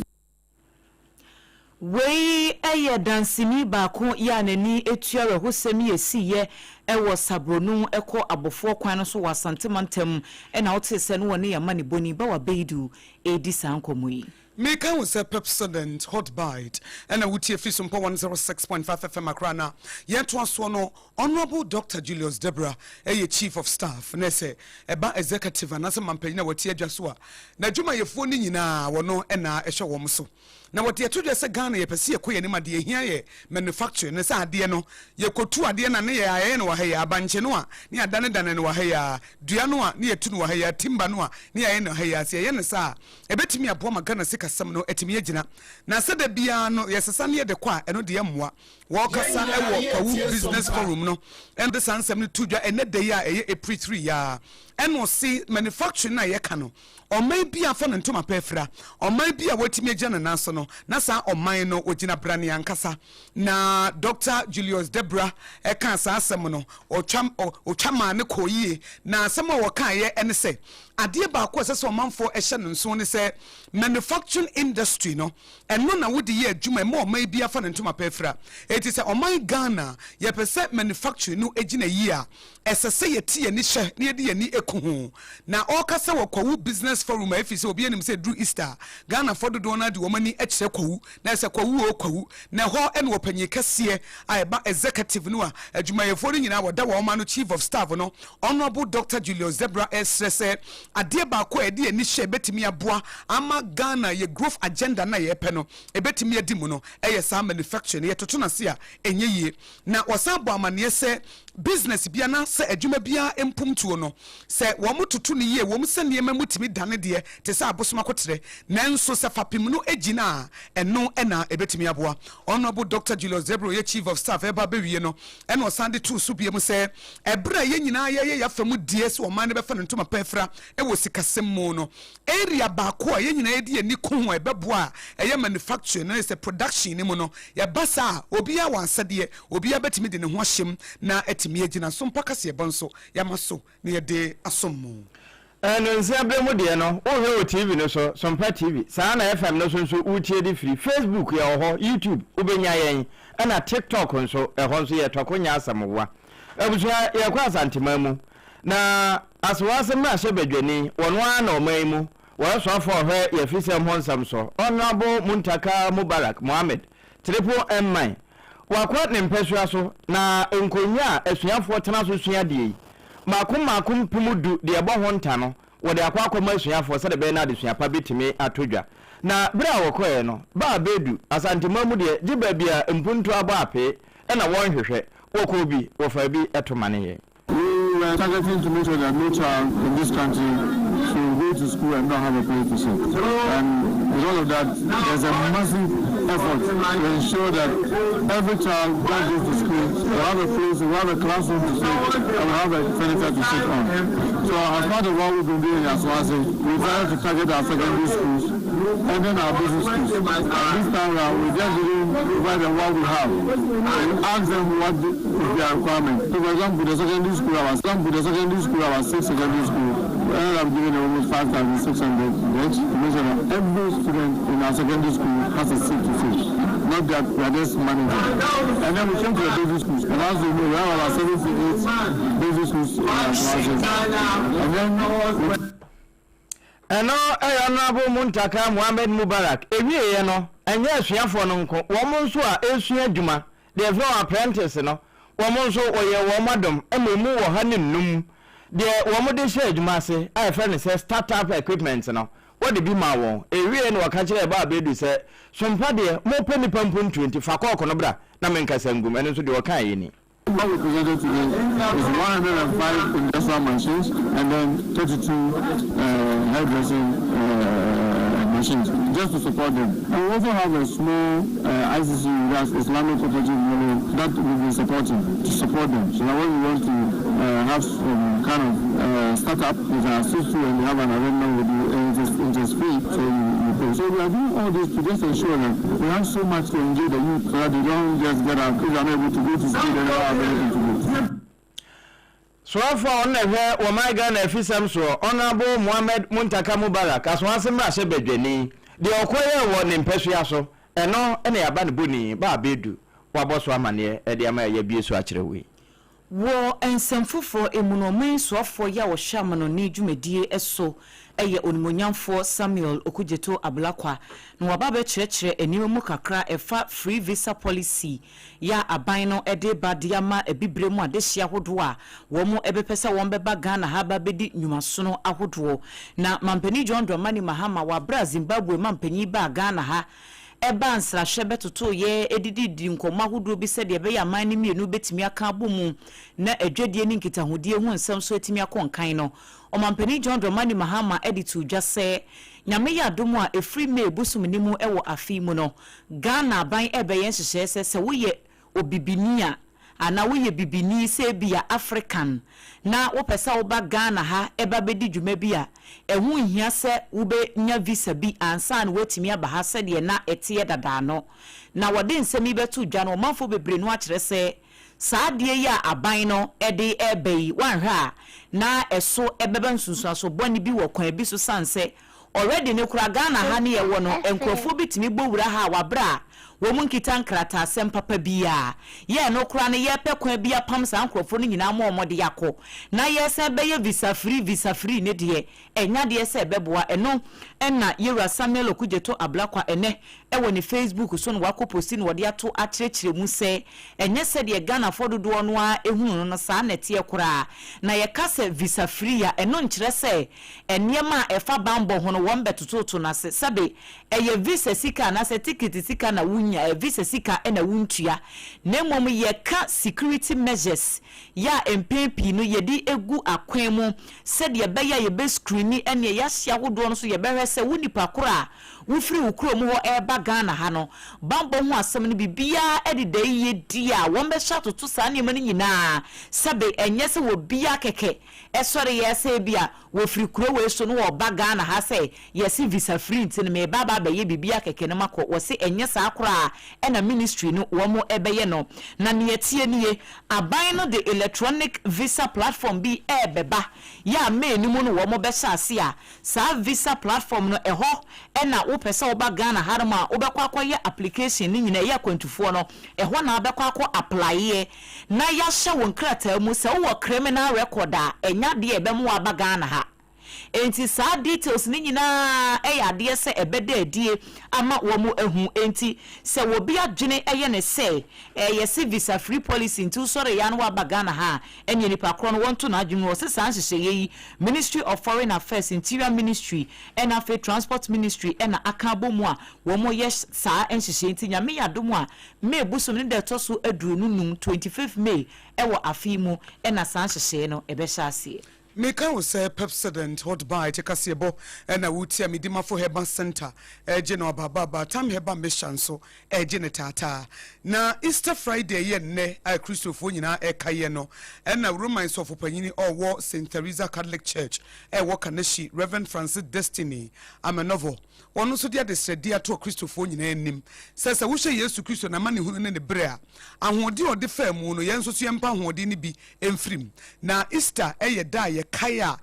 I: wei eye dansini baako ya nani etuare hosem yesiye ewo sabronu eko abofo kwan no so wasantemantam na wote se no woni yama ne boni ba wa beidu edi sankomo yi
B: Meka was a Pepsodent hot bite and I would hear SOMPA 106.5 FM Akrana. Yet was one Honorable Dr. Julius Deborah, a chief of staff, Nese, eba executive and as a mampena what ye jaswa. Na juma ye phone na wano ena esha womso. Na what ye told us a Ghana ye pesi a ma de here manufacture ne sa de no ye kotu ade na ne ye no wa ya banche no a ne adane dane no wa ya dua no a ne ye tunu wa ya timba no a ne ye no ya se ye ne sa ebetimi abo ma Ghana kasam no etimi agina na sada bia no yesesa ne de kwa eno de yamwa wo kasa ewo kawu business forum no and the sansem no tudwa ene de ya eye April 3 ya eno si manufacturing na ye ka no oman bia fa no ntoma pefra oman bia watimi agina na so no na sa oman no ogina brane yankasa na Dr. Julius Deborah e kan sa asem no ochama ne koyie na asem wo kan ye ene se ade ba ko se so manfo ehye no nso ne se manufacturing industry no eno na wodi ye adwuma mo oman bia fa no ntoma pefra eti se oman Ghana ye pese manufacturing no egina yi a esese ye tie ni hye ne de ye ni ekuhu na okasa wo kwawu business forum afise obi anim se Drew Easter Ghana for do na de wo mani ekire kwawu na se kwawu o kwawu na ho ene wo panyi kase a ba executive no a adwuma ye for nyina wo da wo ma no chief of staff no Honorable Dr. Julius Deborah esrese ade ba ko ede ni hye betimi aboa ama Ghana ye growth agenda na ye pe no ebetimi adi mu no eye sa manufacturing ye toto na se a enye yie na wasabo amane se business bia na se adwuma bia empumtuo no se wo mututu ne yie wo mu se ne mamutimi dane de te se abosoma kotere nanso se fapim no egina eno ena ebetimi aboa Honorable Dr. Julius Deborah ye chief of staff eba bewie no ena osande tu so bia mu se ebra ye nyina ye yafamu die se o man ne befa no ntoma pefra ewo sikasem mu no area ba ko ye nyina ye de ni ko ebeboa eye manufacturing na se production ni mu no ye basa obi a wansade obi a betimi de ne ho hyem na etimi agina SOMPA kase bonso yamaso ne ye de asomo
H: no nsia bre mu de no wo he o TV no so Sompa TV saa na FM no so utie di free Facebook ya ho YouTube ubenya yen na TikTok nso ho nso ye tokonya asamwa abusua ye kwa santima mu na aswase ma hye badwani wono ana oman mu wo so afo hwe ye fisem ho nsam so Honorable Muntaka Mubarak Mohammed triple M9 wakwa ne mpesua so na enkonya asuafo tena so sua de makum pumudu de ebo ho nta no wo de akwa asuafo se de be na de suapa betimi atodwa na bra wokoe no ba bedu asantima mu de giba bia mpuntu aba ape na won hwehwe woko bi wo fa bi etomane ye.
K: We are targeting to make sure that no child in this country should go to school and not have a place to sit. And with all of that, there's a massive effort to ensure that every child that goes to school will have a place, will have a classroom to sit, and will have a furniture to sit on. So as part of what we've been doing as Swazi, we try to target our secondary schools and then our business schools. And this time around, we just didn't provide them what we have. We ask them what is their requirement. So for example, the secondary school, our 6 secondary school, we ended up giving almost 5,600 beds to make sure that every student in our secondary school has a seat to sit. Not that we are just managing. And then we came to the basic schools. And as you know, we have about 78 basic schools in our classes. And then
H: Honorable Muntaka Mohammed Mubarak ewie no enye asuafo no nko wo mo nso a esua adwuma de fro apprentice no wo mo nso oye wo madom ememu wo ha ne nnum de wo mo de hye adwuma ase a efe ne se startup equipment no wo de bi ma won ewie no waka kire ba bedu se Sompa de mo peni pampun 20 fa kokko no bra na menkasa ngum eno nso de wo kan yi ni.
K: What we presented today is 105 industrial machines and then 32 hairdressing machines just to support them. And we also have a small ICC, that's Islamic Cooperative Union, that we've been supporting to support them. So now when we want to have some kind of startup with our sister and we have an arrangement with you, interest free, so you pay. So we are doing all this to just ensure that we have so much to engage the youth so that they don't just get our kids unable to go to school and not have anything to do.
H: So for on he o my Ghana efisem so Honorable Mohammed Muntaka Mubarak aswase mra hye badwani de okoye wo ne mpesua so eno ene yaba ne boni ba bedu waboso amane e de ama ya biesu akire we
I: wo ensemfofo emunomen soafo ya wo hwamano ni dwumadie eso eye onimonyamfo Samuel Okujeto Ablakwa na wababa kyerɛkyerɛ enimu mu kakra efa free visa policy ya aban no ede badiama ebibremu adehia hodo a wo mu ebepese wo mbeba Ghana ha ba bedi nyumasono ahodo na mampani John Dramani Mahama wa Zimbabwe mampani ba Ghana ha eba nsrahwe betoto ye edidi nkoma hodo bi se de be ya man ni mienu betimi aka abomu na adwadie ni nkitahodie hu nsam so etimi akonkan no omampani John Dramani Mahama editu dwa se nyame ya domu a efri me busumnimu ewo afi mu no Ghana ban ebe yen hyehyɛ se woye obibini a ana woye bibini se bia African na wopesa wo ba Ghana ha eba bedi dwuma bi a ehu nhia se wo be nya visa bi ansa na wetimi aba ha se de na etie dada no na wode nsemi betu dwa no manfo bebre no akere se saadie ya aban no ede ebei wanhwa na eso ebeba nsunsuaso boni bi wo kwan bi so sanse already ne kura Ghana ha ne ye wo no enkrofo bitimi bowura ha wabra wo mun kitan krata asem papa bia ye no kura ne ye pe kwan bia pam sa enkrofo no nyina mo omode yakọ na ye se be ye visa free ne de enya de se beboa eno enna Yewura Samuel Okujeto Ablakwa ene ewo ne Facebook so no wako posti no wode ato akyerɛkyerɛ mu se enye se de Ghana fododo no a ehunu no sa na tie kura na ye kase visa free ya eno nkyerɛ se enema efa bambo ho no won betototo na se sabe eye visa sika na se ticket sika na wunya visa sika na wuntua na mmom ye ka security measures ya MPP no ye di egu akwan mu se de be ya ye be screen ene ya hia hodo no so ye be hwese wunipa kora wufiri ukuro mu ho eba Ghana ha no bambo ho asem no bibia edide ye di a won be hya toto sa ne mani nyina sabe enye se wo bia keke esore ye se bia wo firi kuro we so no oba Ghana ha se ye se visa free ntin me baba be ye bibia keke no makọ wo se enye sa akora a ena ministry no wo mo ebeye no na ne tie nie aban no the electronic visa platform bi ebeba ya me ni mu no wo mo be hyase a sa visa platform no eho ena wo pese wo ba Ghana harma wo be kwa ye application ni nyina ye kwantufo no eho na be kwa apply ye na ya hye won krata mu se wo criminal record a enya de ebe mu aba Ghana ha enti sa details ni nyina ade se ebeda adie ama wo mu ehu enti se wo bi adwene ne se ye visa free policy nti sore ya no aba Ghana ha enye nipa kro no wonto na adwene wo se san hyehye yi Ministry of Foreign Affairs, Interior Ministry and Afe Transport Ministry and akabo mu a wo mo yes sa enhyehye enti nyame yadomu a me busum ne de toso aduru nunum 25th May ewo afi mu na san hyehye no ebe hyase
B: Meka wo say Pepsodent hot buy te kasebo na wutia midima for Heba Center eje no baba tam Heba mission so eje ne tata na Easter Friday ye ne a Christopher nyina ekaye no na Romans of Opanyini owo St Teresa Catholic Church wo Kaneshi Reverend Francis Destiny amenovo ono so dia de sredia to Christopher nyina anim sesa wo hye Yesu Kristo na mane hunu ne bre a ahode ode fa mu no yenso so yempa ahode ne bi emfrim na Easter eye da kaya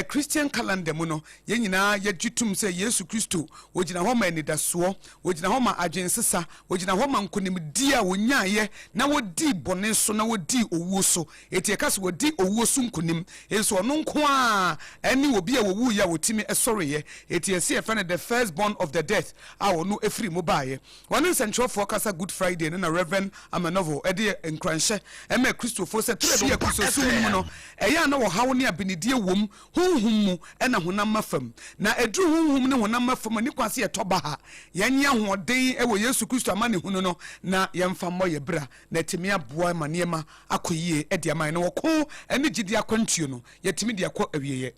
B: Christian calendar mu no ye nyina ye gyitum se Yesu Kristo wogina ho ma nidaso wogina ho ma agensesa wogina ho ma nkonimdi a wonyaye na wodi bone so na wodi owu so eti ekase wodi owu so nkonim enso ono nko a ani obi a wowu ya wotimi esoreye eti esi efane the first born of the death a wono efri mu baaye wono central for kasa Good Friday na Reverend Amanovo ede enkranhye ema Christopher se trebi akusosu mu no eya na wo hawo ne abinidie wom honhum mu na honam mafam na edru honhum ne honam mafam ni kwase ye toba ha yenye hoden ewo Yesu Kristo amane hunu no na yemfa moye bra na timi aboa manema akoyie ede aman no woko ene gidi akwantuo no yetimi de akọ awieye.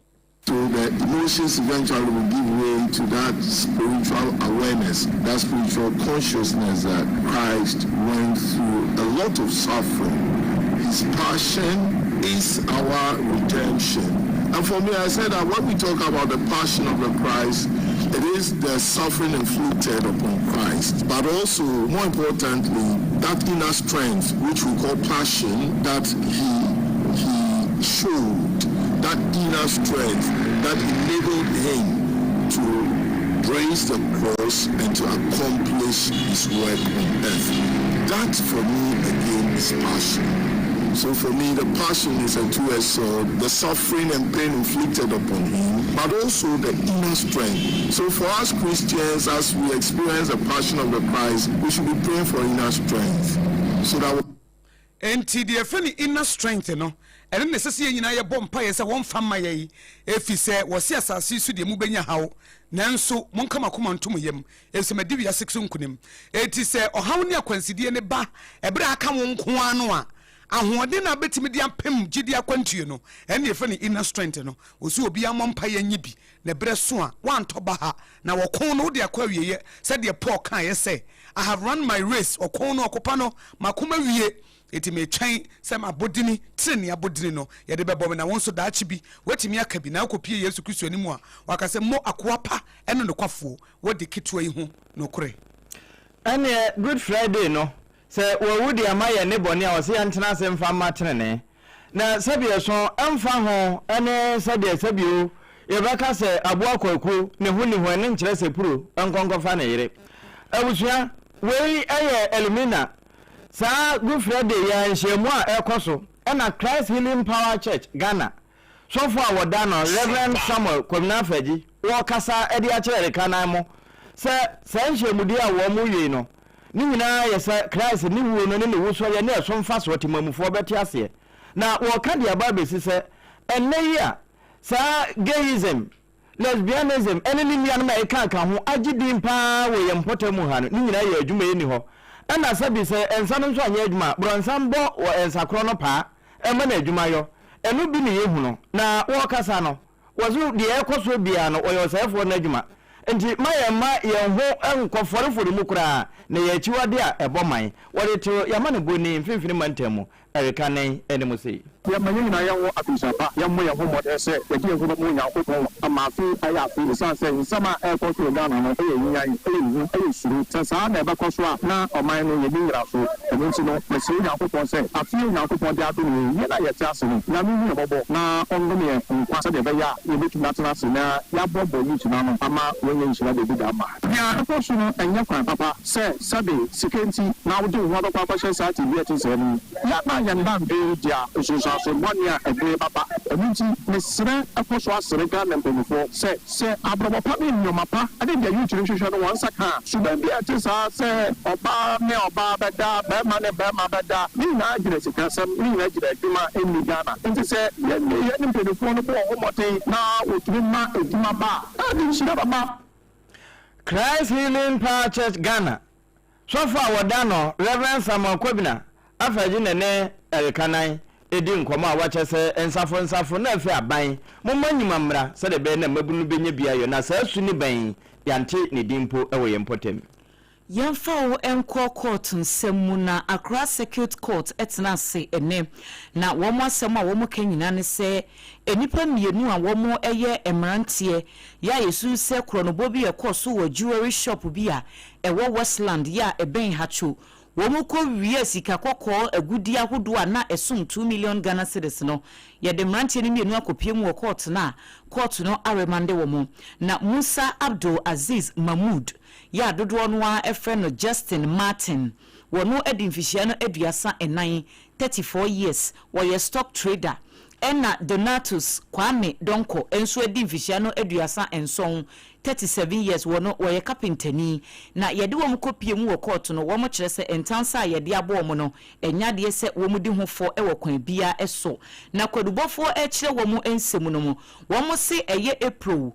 L: So the emotions eventually will give way to that spiritual awareness, that spiritual consciousness that Christ went through a lot of suffering. His passion is our redemption. And for me, I said that when we talk about the passion of the Christ, it is the suffering inflicted upon Christ, but also, more importantly, that inner strength, which we call passion, that he showed, that inner strength that enabled him to raise the cross and to accomplish his work on earth. That, for me, again, is passion. So for me, the passion is a two-edged sword, the suffering and pain inflicted upon him, but also the inner strength. So for us Christians, as we experience the passion of the Christ, we should be praying for inner strength. So that
B: enti de afani inner strength no ene nesese nyina ye bompa ye se won fama ye efi se wo se asase su de mu benya hawo nanso monka makoma ntom yem esemadi wi asekso nkunim eti se ohawo ne akwansidie ne ba ebre aka won nko ano a ahode na betimi de apem gidi akwantuo no ene afani inner strength no osu obi amompa ye nyibi na bre so a wan toba ha na wo kon no de akwa wiye se de Paul kan ye say I have run my race okon no okopa no makoma wiye eti me twan se ma bodini treni abodini no ye de bebo na won so da achi bi watimi aka bi na akopie Yesu Kristo animu a waka se mo akoapa ene no kwafo wodi kitwa yi ho no kore
H: ene Good Friday no se wo wudi amaye ne boni a wose yantena se mfa matrene na sabie so emfa ho ene sabio ye baka se aboa kwaku ne huni ho ne nkire se puro enkonkofa na yire abusua wei eye elimina sa Good Friday ya nhemu a ekoso na Christ Healing Power Church Ghana so for woda no Reverend Samuel Kwamina Faji wo kasa edi a kire kana mo se nhemu dia wo mu yei no ni nyina ye se Christ ni wo no ne wo so ye na so mfa so timamufo beti ase na wo ka dia ba besi se enne ya sa gayism lesbianism eneni mian ma eka ka ho agidi mpa we ye mpotamu ha no ni nyina ye adwuma ye ni ho na sabi se ensa no so anya adwuma bronsan bo wo ensa kro no pa ema na adwuma yo enu bi ni ye hu no na wo kasa no wozu de ekoso bia no wo yo sefo na adwuma enti ma ye ho enkoforefo mu kura na ye chiwade a eboman wo de to ya ma ne boni mfimfini mantamu Erikane Enemusi.
K: Yamanyina yawo afisapa yammo yawo modese yaki yawo mo yakopon amafi ayafi sanse sama airport Ghana no eyiyan eyisuru sasa na eba koso na oman no yebi ngraso emunti no mesi yakopon se afi yakopon de ado ni ye na yete asene na mi ni bobo na ongo me nkwasa de beya yebi tunatuna se na ya bobo ni tuna no ama wenye nshira de bida ma ya koso no enya kwa papa se sabe security na wodi ho do kwa she sa ti bi eti se ni ya na yanda be dia osusa so monia ebe papa emunti mesre akoso asere ga na mpemfo se abrobo pa mi nyomapa ade dia yutu hwehwe no wansa ka suba bi ati sa se oba ne oba beda be ma ne be ma beda ni na agire sikasam ni na agire aduma eni Ghana nti se ye ni mpemfo no bo homote na otumi ma eduma ba ade shira baba
H: Christ Healing Power Church Ghana so far wadano Reverend Samuel Kwabina afaji nene Erikanan edi nkomo a wache se ensafo na afi aban momanyima mra se de be na mabunu benye bia yo na sa su ni ban yante ne dimpo ewo yempotem
I: Yamfa wo enko court nsemu na Accra Circuit Court etena se ene na womo asem a womo kanyina ne se enipa mienu a womo eye emrantie ya yesu se kronobo bi ekoso wo jewelry shop bi a ewo Westland ya eben hacho womo ko wie sika kokko agudi ahodo a na esum 2 million Ghana cedis no ye de mrantie ne mienu akopie mu wo court no aremande womo na Musa Abdul Aziz Mahmoud ya dodo no a efreno Justin Martin wono edimfihia no aduasa enan 34 years wo stock trader ena Donatus Kwame Donko enso edimfihia no aduasa enson 37 years wono wo carpentani na yede wo mkopie mu wo court no wo mo kire se entansa yede abo mo no enyade se wo mudi hofo e wo kwan bia eso na kwadubofo e kire wo mu ensemu no mo wo mo se eye April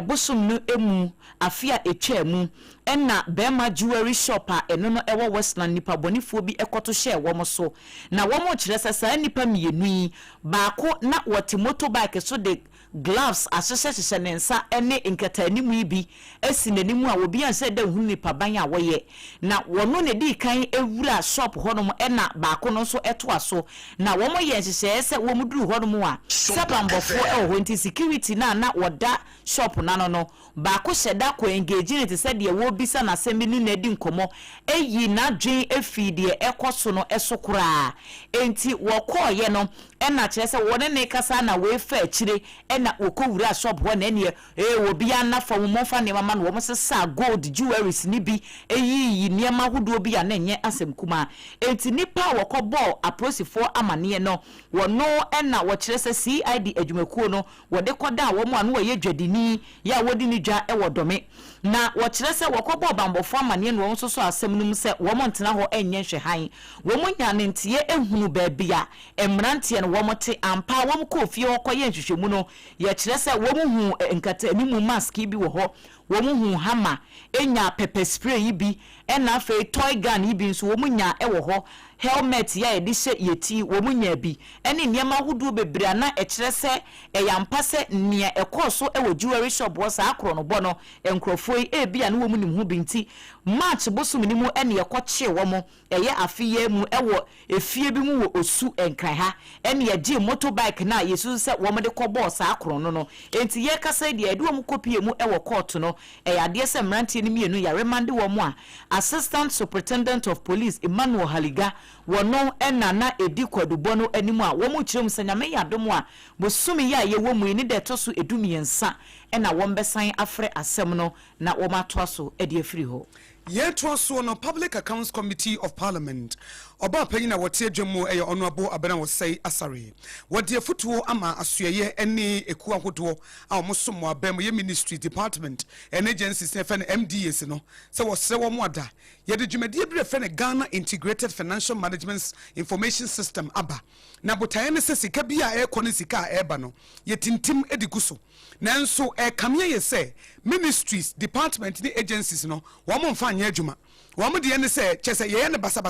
I: busum no emu afia etwa mu ena bema jewelry shop a eno no ewo Westland nipa bonifo bi ekoto hye wo mo so na wo mo kire se sa nipa mienu yi baako na wote motorbike so de gloves asese nensa ene nkatani mu bi esi nanimu a obi anse da hu nipa ban a woye na wono ne di kan ewura shop honom ena baako no so eto aso na wo mo ye nhyehyɛ se wo muduru honom a sabambofo ho nti security na woda shop no baako hyeda ko engage ne te se de wo bisa na sembi ni na di nkomo eyi na dwen efi de ekoso no esokora enti wo koye no ena kyerɛ sɛ wone ne kasa na we fa akire ena wokowura shop ho na ene wo bia na fa mo fa ne mama no wo sesa gold jewelries ni bi eyi niema hodo bi ya na enye asem kuma enti nipa wokɔbɔ aprosifo amane no wono ena wo kyerɛ sɛ CID adwumakuo no wode koda wo mo anu ye dwadini ya wodi ni dwa e wodome na wo kyerɛ sɛ wokɔbɔ bambofo amane no wo so asem num sɛ wo mo ntena ho enye hwehan wo mo nya ne ntie ehunu ba bia emrantie no wo mo te ampa wo mo kɔ fie hɔ nhwehwɛmu no ye kyerɛ sɛ wo mo hu nkata ni mu mask bi wo hɔ wo mo hu hammer enya pepper spray yi bi ena fe toy gun yi bi nso wo mo nya e wo hɔ helmet ya edise yeti wo mo nya bi ene niema hudu bebre na e kyerɛ sɛ e yampa sɛ nia ekoso e wo jewelry shop wo sa akro no bɔ no enkrofo yi e bia na wo mo nim hu binti match bosum ni mu ene ye kɔkye wo mo eye afiye mu e wo efie bi mu wo osu enkran ha ene ye gi motorbike na yesu sɛ wo mo de kɔbɔ sa akro no enti ye kasa de ade wo mo kopie mu e wo court no e ade sɛ mrantie ni mienu ya remande wo mo a Assistant Superintendent of Police Emmanuel Haliga wono ena na edi kwadubo no animu a wo mu kyerem sanyame yadom a bosumi ya ye wo mu ni de to so edumiensa ena wo mbesan afre asem no na wo mato so edi afiri ho
B: Yeto so no Public Accounts Committee of Parliament oba panyina wote adwemu eye honorable abena wo sei asare wode afutuo ama asuaye ene eku ahodo a omosomo abem ye ministry department and agencies ne fe MDS no se wo sre wo moada ye de dwumadie bi fe ne Ghana Integrated Financial Management Information System aba na botaye ne se sika bi a ekɔ ne sika a eba no ye tintim ediguso nanso kamye ye se ministries department ne agencies no wo mo mfa anya adwuma wo mo de ne se kyese ye ne basa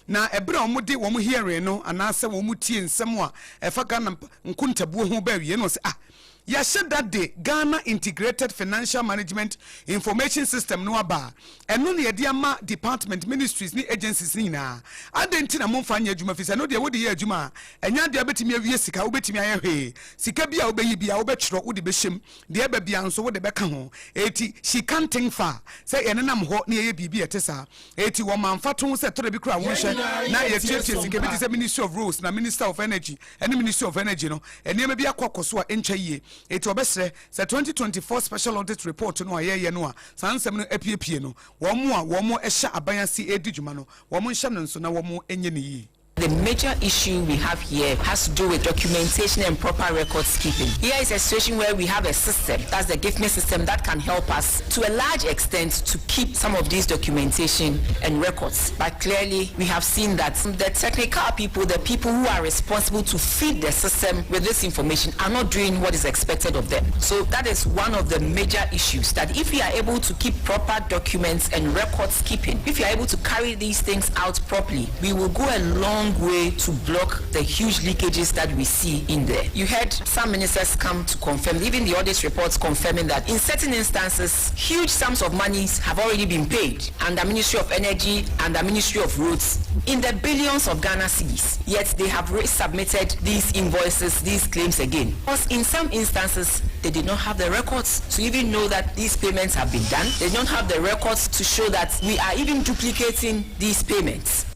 B: na ebere wo mo de wo mo hearing no anase wo mo tie nsem a efa Ghana nkuntabuo ho ba wie no se yɛhyɛ that day Ghana Integrated Financial Management Information System no aba ɛno ne yɛde ama department ministries ne agencies ni na adenti na momfa nya adwuma fi sɛ no de wode yɛ adwuma ɛnya de abetimi awie sika wobetimi ayɛ hwee sika bia wobeyi bia wobɛkyerɛ wode bɛhyem de aba bia nso wode bɛka ho eti she can't think far sɛ ɛnenam hɔ ne yɛ bibi ɛte saa eti wɔ manfa to sɛ tore bi kura wo hwɛ na yɛtiatia sika bi te sɛ Ministry of Roads na Minister of Energy ɛne Ministry of Energy no ɛnneɛma bi akɔkɔ so a ɛntwa yie eti obesre se 2024 special audit report no ayeye no a sansem no apiepie no wo mo ehya abanyansi edidwuma no wo mo nhya no nso na wo mo enye ne yi.
M: The major issue we have here has to do with documentation and proper records keeping. Here is a situation where we have a system, that's the GIFME system, that can help us to a large extent to keep some of these documentation and records. But clearly, we have seen that the technical people, the people who are responsible to feed the system with this information, are not doing what is expected of them. So that is one of the major issues, that if we are able to keep proper documents and records keeping, if we are able to carry these things out properly, we will go a long way to block the huge leakages that we see in there. You heard some ministers come to confirm, even the audit reports confirming that in certain instances, huge sums of monies have already been paid under Ministry of Energy and the Ministry of Roads in the billions of Ghana cedis. Yet they have resubmitted these invoices, these claims again. Because in some instances, they did not have the records to even know that these payments have been done. They don't have the records to show that we are even duplicating these payments.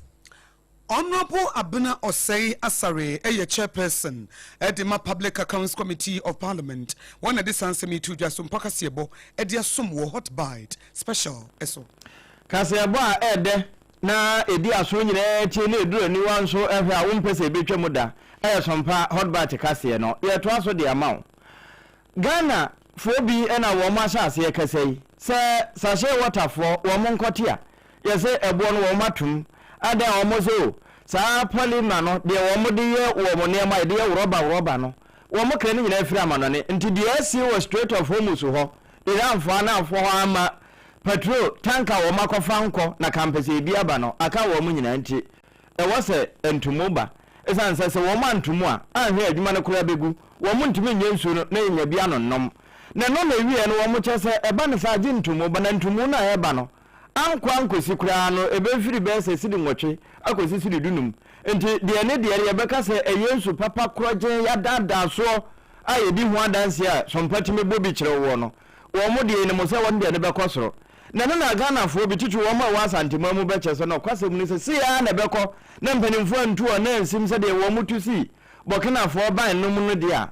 B: Honorable Abuna Osei Asare, a chairperson at the Public Accounts Committee of Parliament, one of the Sansemi to SOMPA Kasiebo, at the Asumwo Hot Bite Special ESO.
H: Kasiebo Ede, na edi asonyi na tiene duro ni wanso ehwe a wompese betwa muda SOMPA Hot Bite Kasiye no ye to aso de amount. Ghana fobi ena wo ma hyase ye kasei se sachet water for wo monkotia ye se ebo no wo matum ada omozo sa polima no de wo mo de ye wo mo ne ma de ye roba no wo mo kra ni nyina afiri amano ne nti de asi wo straight of home so ho de amfa na afo ho ama petrol tanker wo makofa nko na campus bi aba no aka wo mo nyina nti e wo se entumuba esan se wo ma ntumu a ahwe adwuma no kura begu wo mo ntumi nye nsu no na nya bia no nom na no na wie no wo mo che se eba ne sa je ntumuba na ntumu na eba no ankwa nkosi kura no ebefiri be se sidi nwotwe akosi sidi dunum enti de ne de ye beka se eyensu papa kroje ya dada so ayedi hu adanse a sompati mebobi kire wo no wo mo de ne mo se won de ne bekosoro na na Ghana fo bi tutu wo ma wa santima mu beche so no kwasem ni se ya na beko na mpanimfo antu o na nsim se de wo mutu si bokina fo ban no mu no de a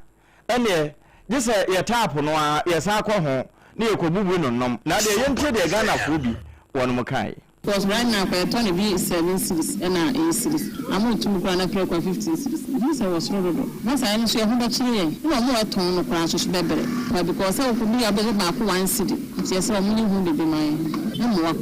H: ene gese ye tap no a ye sa akọ ho na ye kobubu no nom na de ye ntie de Ghana fo bi one more kai.
N: Because right now, for a ton of 7 cities and 8 cities, I'm to move on a 15 cities. This was Rodo. Once I am sure how children, you are more tone of branches better. But because I could be a better back one city, it's yes, I'm going to be my more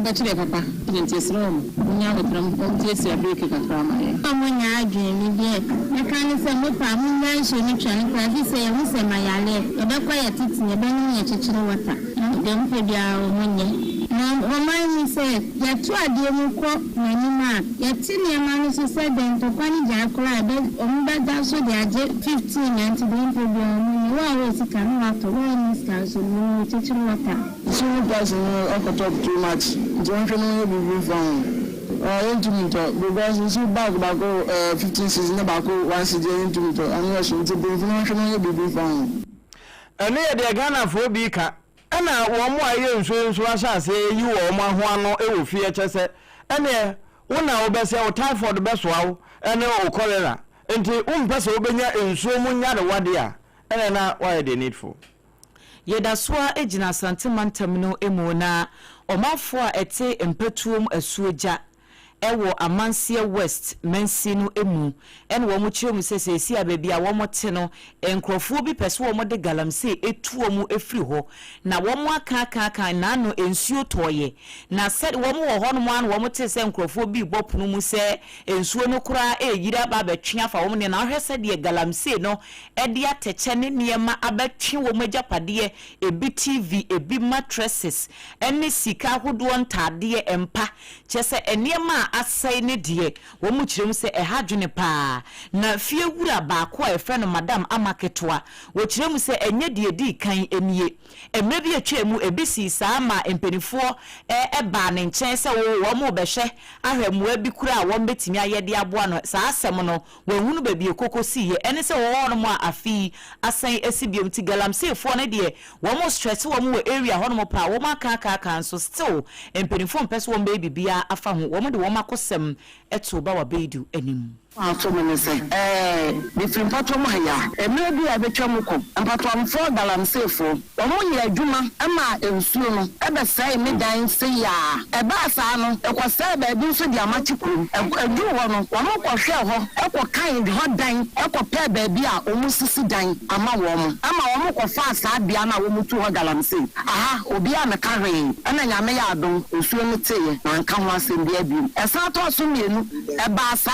N: but you papa, didn't yes, room. When you have a yes, a break of drama. I'm when I dream, I can't say no problem. I should not try to say, I say my alley, about quiet teaching a banging at each other. Don't pay their money. Remind me, say, you tried the crop, Manima, yet senior man is said, then to panic Jacora, but also they are 15 and to be problem. You always come out to one instance of no teaching water. So doesn't know too much. Don't know you found. Because you see back 15 seasons about 1 season into it, and you should be international be found.
H: And near the Ghana for Bika. Ana wo mo aye nso asase yi wo mo ho ano e wo fie chese ene wona wo bese wo typhoid beso awo ene wo cholera enti umpese wo benya nso mu nya de wade a ene na why the needful
I: yedasoa ejina santimantam no emu na omafo a ete empetuom asuoja ewo amansie west mensi no emu ene wo mo chiom sesesi ababi a wo mo te no enkrofo bi pese wo mo de galamse etuo mu efiri ho na wo mo aka na no ensuo toye na said wo mo ho no mo an wo mo te se enkrofo bi bopunu mu se ensuo no kura eyira ba betwe afa wo ne na hwese de galamse no ede ateche ne niema abetwe wo magyapade ebi tv ebi mattresses ene sika hodo ntade empa chese eniema asai ne de wo mu kirem se ehadwene pa na fie wura ba ko a efre no madam amaketwa wo kirem se enye de di kan enie emre bi atwa mu ebisi saa ma empenifo ba ne nchen se wo mo behwe ahwemua bi kura a wo betimi ayede aboa no saa asem no wo hunu ba bi ekokosi ye ene se wo no mo afi asan esibiom ti galamsey fo ne de wo mo stress wo mo area ho no mo pa wo ma ka so still empenifo mpese wo baby bia afa ho wo mo de wo makosem eto ba wa beidu anim
O: aso me say different patron ya emre bi abetwa muko patron for galamsey fo wo mo ye adwuma ama ensuo no ebe sai me dan se ya eba sa no ekose ba bi so di amachikuru edu wo no wo mo kohwe ho ekokan de ho dan ekope ba bi a omu sisi dan ama wo mo kofa asa bia na wo mutu ho galamsey aha obi a me kare ana nyame ya adon ensuo no teye na nka ho asem bia bi esa to so mienu eba sa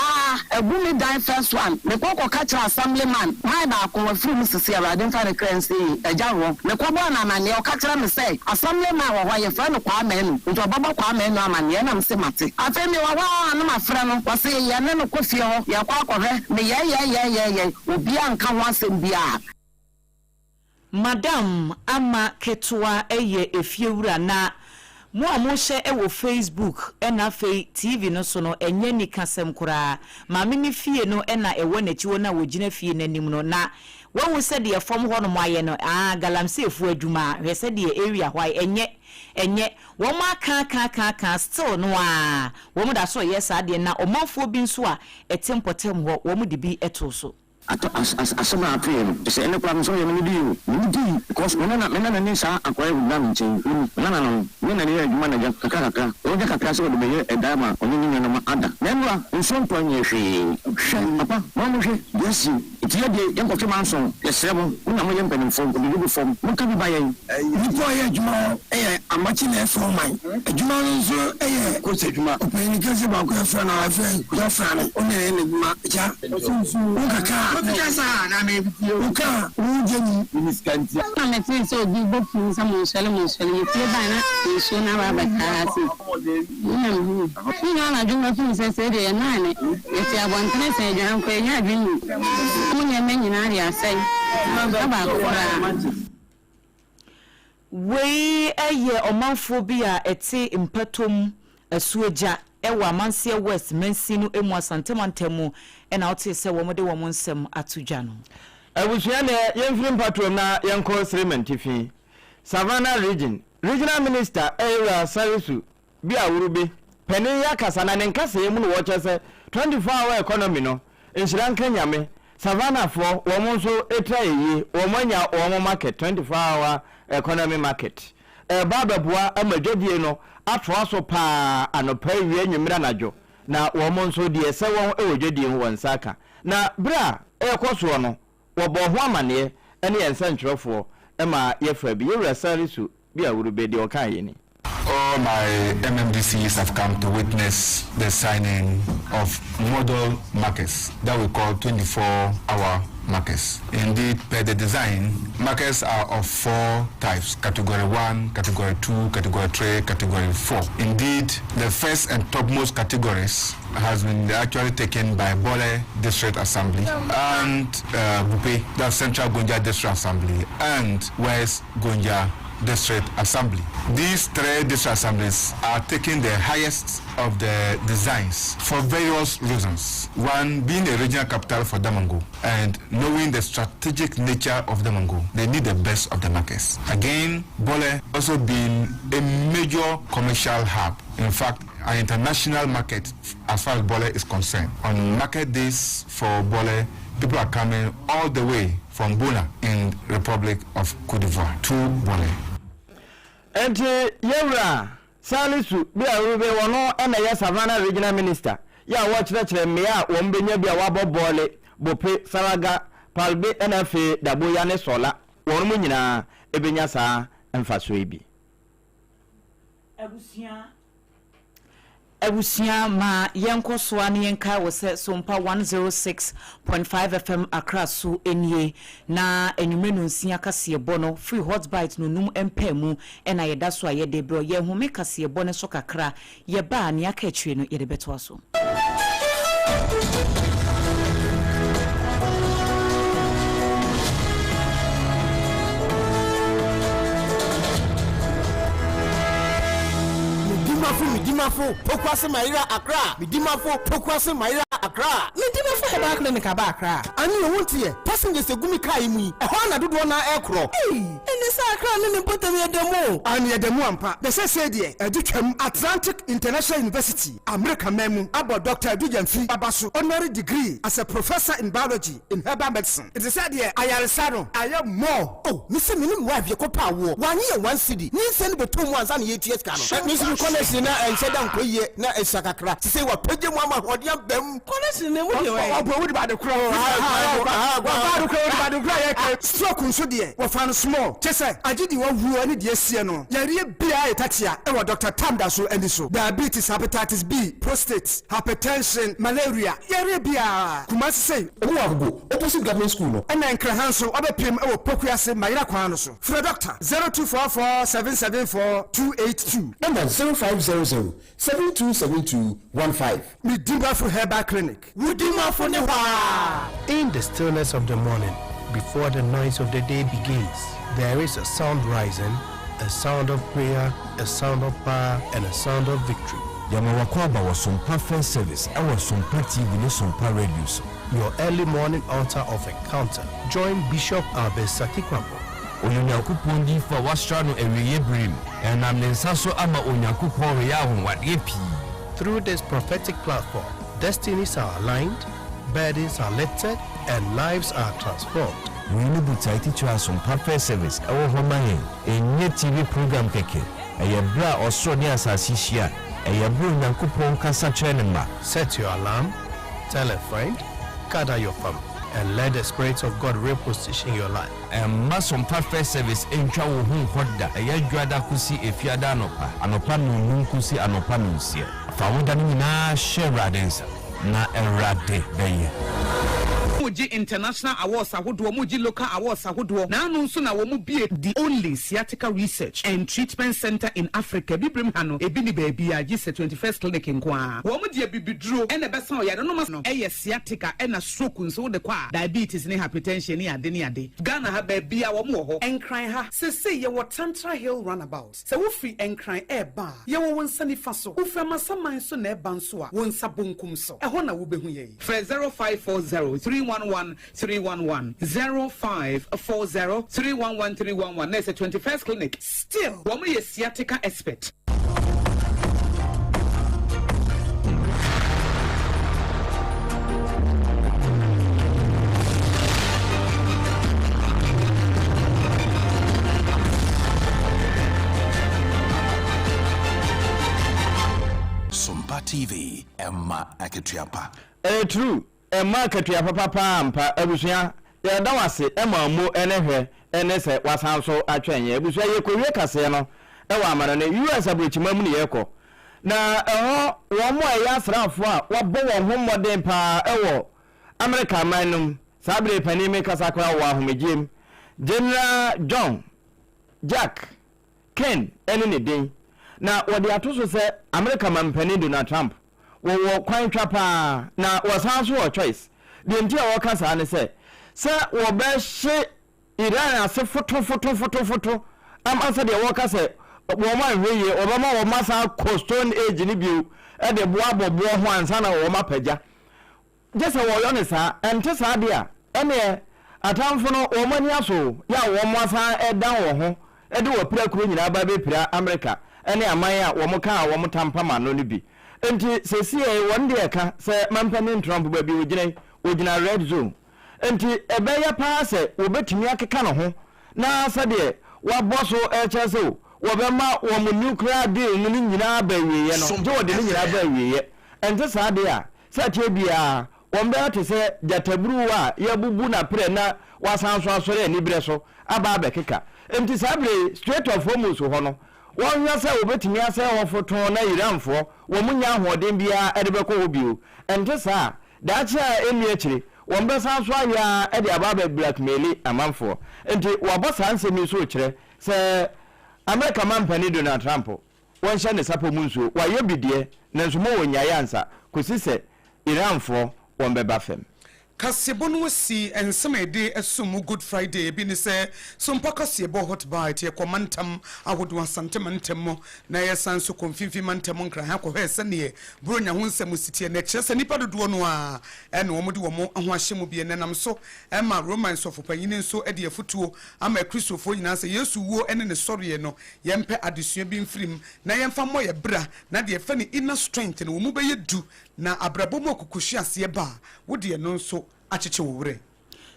O: me die first one me koko catch assemblyman my ba ko free me sisi awade fa ne currency ejawo me ko bo na mane o catch me say assemblyman wo ho ye fa no kwa ma nu nto baba kwa ma nu amane na me se mate afa me wa na ma fra no wo se ye ne no kofie ho ya kwa akọhwe me ye obi anka ho asem bia
I: madam ama ketwa eye efiewura na mo amoshe ewo Facebook ena fe TV no so no enye ni kasem kura ma me ni fie no ena ewo na chiwo na wogina fie nanim no na wo se de fom ho no mo aye no galamsey fu adwuma we se de area hwai enye wo ma ka still no wo mo da so yes ade na omanfo bi nso a etempotem ho wo mo de bi eto so
O: asoma apel se ene kwa mso ye mudi because mena na sa akwa na nche no mena ne adwuma na kaka o ja kaka so de be edama oni ni no ma ada nenwa nso mpo anye hwe papa mo hwe yes itie de ye ko tuma nso yesremo na mo ye mpanin fo ko bi fo mo ka bi ba ye ni ko ye adwuma amachi na efo man adwuma nso ko se adwuma o pe ni kase ba ko efra na afa ya fra ne o ne adwuma ja o kaka Kasa na me uka ujeni miskanti na me fi so bi bo fi mo shele ye fi ba na so na ba ba kasi na na juma fi se de na ne e ti abontre se jan ko nya adwini mo nya me nyina ri asai ba ko ra
I: we eye omanfo bi a eti mpatom asuoja ewa mansie west mensinu emu asantemantemu ena ote se wo mode wo nsem atudwa no
H: abusua ne yemfiri patron na yenko sremantifi Savannah regional minister Era Sarisu bi awurube penin ya kasa na nenkasa yemu no woche se 24-hour economy no enhiranka nyame Savannah fo wo mo nso etraye wo manya wo market 24-hour economy market bababua amadwadie no atwa so pa anopa wie nwumra najo na wo mo nso de ese won ewodwadie ho wansaka na bra ekoso no wo bo ho amane ene yensa ntwerefo ema yefa bi yewra Sarisu bi awurube de okan yeni.
P: All my MMDCs have come to witness the signing of model markets that we call 24-hour markets. Indeed, per the design, markets are of 4 types: category 1, category 2, category 3, category 4. Indeed, the first and topmost categories has been actually taken by Bole District Assembly and Bupe, that's Central Gonja District Assembly, and West Gonja District Assembly. These 3 district assemblies are taking the highest of the designs for various reasons. One, being a regional capital for Damongo and knowing the strategic nature of Damongo, they need the best of the markets. Again, Bole also being a major commercial hub. In fact, an international market as far as Bole is concerned. On market days for Bole, people are coming all the way from Bona in Republic of Cote d'Ivoire to Bole.
H: And yewra Salisu bi awurube wono ena ya Savannah regional minister ya watch lecture me a wo mbenya bi a wabo Bole Bope Saraga Palbe NFA Daboya ne Sola wono mu nyina ebenya saa emfaso ebi
I: Ebusia ma yenko swani yenka wose SOMPA 106.5 FM Accra so enye na enyumenu nsia kase bono free hot bite no num empemu ena yeda so ayede bro ye home kase bono so kakra ye ba ne aka atwe no yede beto aso.
Q: Midimafo pokwase Maira Accra. Midimafo pokwase Maira Accra. Midimafo heba clinic aba Accra. Ani o wontie passengers egumi kai mu. Ehwa na dodo na ekro. Eni sa Accra ne potem yedemo. Ani yedemo ampa. The say de edutwam Atlantic International University America memu abo Dr. Adujamfi abaso honorary degree as a professor in biology in herbal medicine. It is said here ayaresano ayam more. Oh, me se minim wife yekopa wo. Wani ye 1 cedi. Ni se ne betom wanza na yeties ka no. Me se college na encheda nkoye na esakakra. Se wa pege mu ama hodiam bam. College ne wo ye we. Obo wo di ba de kro. Stroke nso de wo fa no small. Chese agidi wo wu ani de asie no. Yare bia etatia e wo Dr. Tamda so eni so. Diabetes, hepatitis B, prostate, hypertension, malaria. Yare bia kuma say wo agogo opposite government school no. And nkra hanso obepem e wo pokuase Maira kwan no so. For doctor 0244 774 282 and 0500-727215. Midimba for Herbal Clinic. Midimba for Newa.
R: In the stillness of the morning, before the noise of the day begins, there is a sound rising, a sound of prayer, a sound of power, and a sound of victory.
S: Yamawakwaba was SOMPA First Service. I was SOMPA TV and SOMPA Radio.
R: Your early morning altar of encounter. Join Bishop Albert Kwambo.
S: Onyankopon di fa wastrano ewiye brim enam nensaso ama onyankopon ya honwade pi.
R: Through this prophetic platform, destinies are aligned, burdens are lifted, and lives are transformed.
S: We need to take it to our SOMPA First Service. Our home in TV program keke. Ayabra osoni asasishia. Ayabra onyankopon kasa chenema.
R: Set your alarm, tell a friend, gather your family, and let the Spirit of God reposition your life.
S: And SOMPA First Service in Chawu Hoda, a Yagada Kusi, if Yadanopa, Anopanu Kusi, Anopanusia. Fawudanina Sheradensa, na erade beye.
B: Muji International Awards ahodoɔ muji local awards ahodoɔ na anu nso na wo mu bie the only sciatica research and treatment center in Africa bibrim ha no ebi ni baabi a gise 21st clinic nkoa wo mu de bibiduro ene besa oyare no mas no eye sciatica ena stroke nso de kwa diabetes ne hypertension ne ade Ghana ha baabi a wo mu ho enkran ha sese ye wo Tantra Hill runabout se wo free enkran eba ye wo wonsa nifa so wo fra masaman so na eba nso a wonsa bonkum so ɛho na wo behu ye 0540 311 0540 311 311. There's a 21st clinic. Still, woman is sciatica expert.
T: SOMPA TV, Emma Aketiapa.
H: True. Market ya papa ampa abusua ya dawase emamu enehwe enese wasanso atwenye abusua ye kowie kase no e wa amara na US abrochimamu ne yeko na eho wo mo ya asrafo a wabo wo hommodem pa ewo America manum sabre pani me kasa kwa wa ahomegiem General John Jack Ken ene ne den na wode atoso se America man pani Donald Trump wo kwan twapa na wasanso wo choice de ntia wo kasa ne se wo be hye Iran ase foto am asa de wo kasa wo ma hweye wo ma wo masa Stone Age ni biu e de boabo ho ansa na wo mapagya jese wo yo ne sa ente sa de a ene atamfo no wo mani aso ya wo masa e dan wo ho e de wo pira kuro nyina ba be pira America ene aman a wo mo ka wo mo tampa ma no ni bi enti sesi e wonde eka se mampani Trump ba bi ogina red zone enti ebeya pa se obetumi akeka no ho na sade wa boso e chese wo be ma wo mu nuclear deal ni nyina ba wiye no je wo de nyina ba wiye enti sade a se tie bia wo be ate se jataburu a ya bubu na pre na wasan so asore ni bre so aba abekeka enti sabre straight of home so ho no won ya say obetimi ase wo foto na Iranfo wo munya ahoden bia e de beko obio ente sa da cha enu akire won be san so aya e de ababa blackmail amanfo enti wo bosa ansemi so kire se America man pani Donald Trump won hye ne sapo munso wa ye bidie na nso mo wonya yansa kosi se Iranfo won be bafem
B: Kasebo no si ensemede asum Good Friday bi ne se so mpaka sebo hot bite ye komantam ahodo asantemantam mo na ye sanso konfinfi mantam nkra ha ko hwese ne bronya ho nsem sitie na kyerese nipa dodo no a ene omode wo mo ho ahye mu bi nenam so ema romance of panyine so ede afutuo ama kristofo nyina se yesu wo ene ne sɔre no yempe adesua bi mfrim na yemfa mo ye bra na de fa ne inner strength no mu be yedu na abrabom okukuhyi ase ba wo de no nso acheche wowre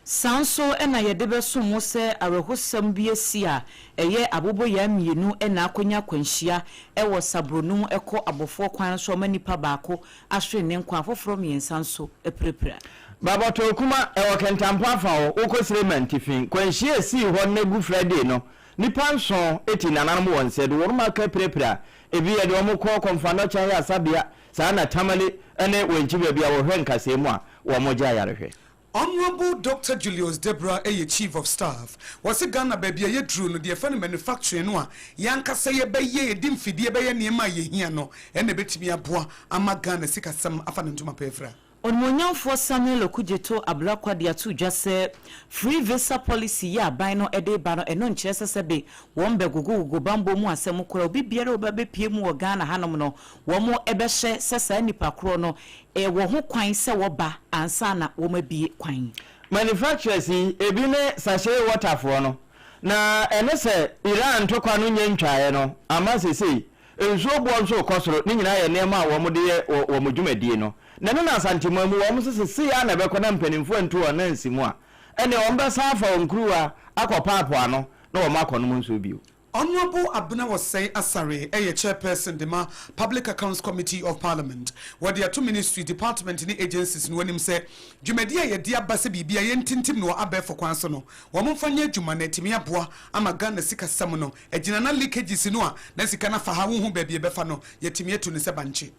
I: sanso ena yedebe somo se arehosam bi asia eye abobo ya mienu ena akonya kwanhia ewo sabronum eko abofo kwan so manipa baako ahwe ne nkwa afoforo miensa nso eprepra
H: baba to kuma ewo kentampo afa wo ukosreman tifin kwanhia si ho na Good Friday no nipa nso eti nananum wonse do woruma ka prepra ebi ye de omko konfano cha ya sabia sana tamale ene wenchibe bia wo hwen kase mu a wo moja yarehwe
B: Honorable Dr. Julius Deborah, Chief of Staff, was a Ghana baby a drew no the fan manufacturing no yanka say be ye dim fidie be ye niema ye hia no ene betimi aboa ama Ghana sika sam afanentuma pefra
I: Onwonyamfo Samuel Okujeto ablakwa dia tu jase free visa policy ya ban ede ba no eno nkyere sesebe won be gugu bambo mu asem kora obi biara obabe pie mu wo Ghana hanom no wo mo ebehye sesa nipa kro no wo ho kwan se wo ba ansa na wo mabie kwan
H: manufacturers ebi ne sachet water for no na ene se Iran to kwa no nyentwae no ama sesei enso bo nso kosoro ni nyina ye nema wo mo de wo mo dwumadie no na no na santimu mu wo mo sese ya na be kona mpanimfo nto wo na nsimu a ene wo mbe safa onkruwa akopaapo ano na wo makono mu nso bio
B: Honorable Abuna was say Asare, chairperson the Public Accounts Committee of Parliament, where the two ministry department in the agencies when him say, Jumedia ye dia base bibia yen tintim no abe for kwansono. Wamufanye jumaneti mi abua ama Ghana sika samono. E jinana leakage sinua na sikana fahawu hu bebi ebefano yetimie tu nise banchi.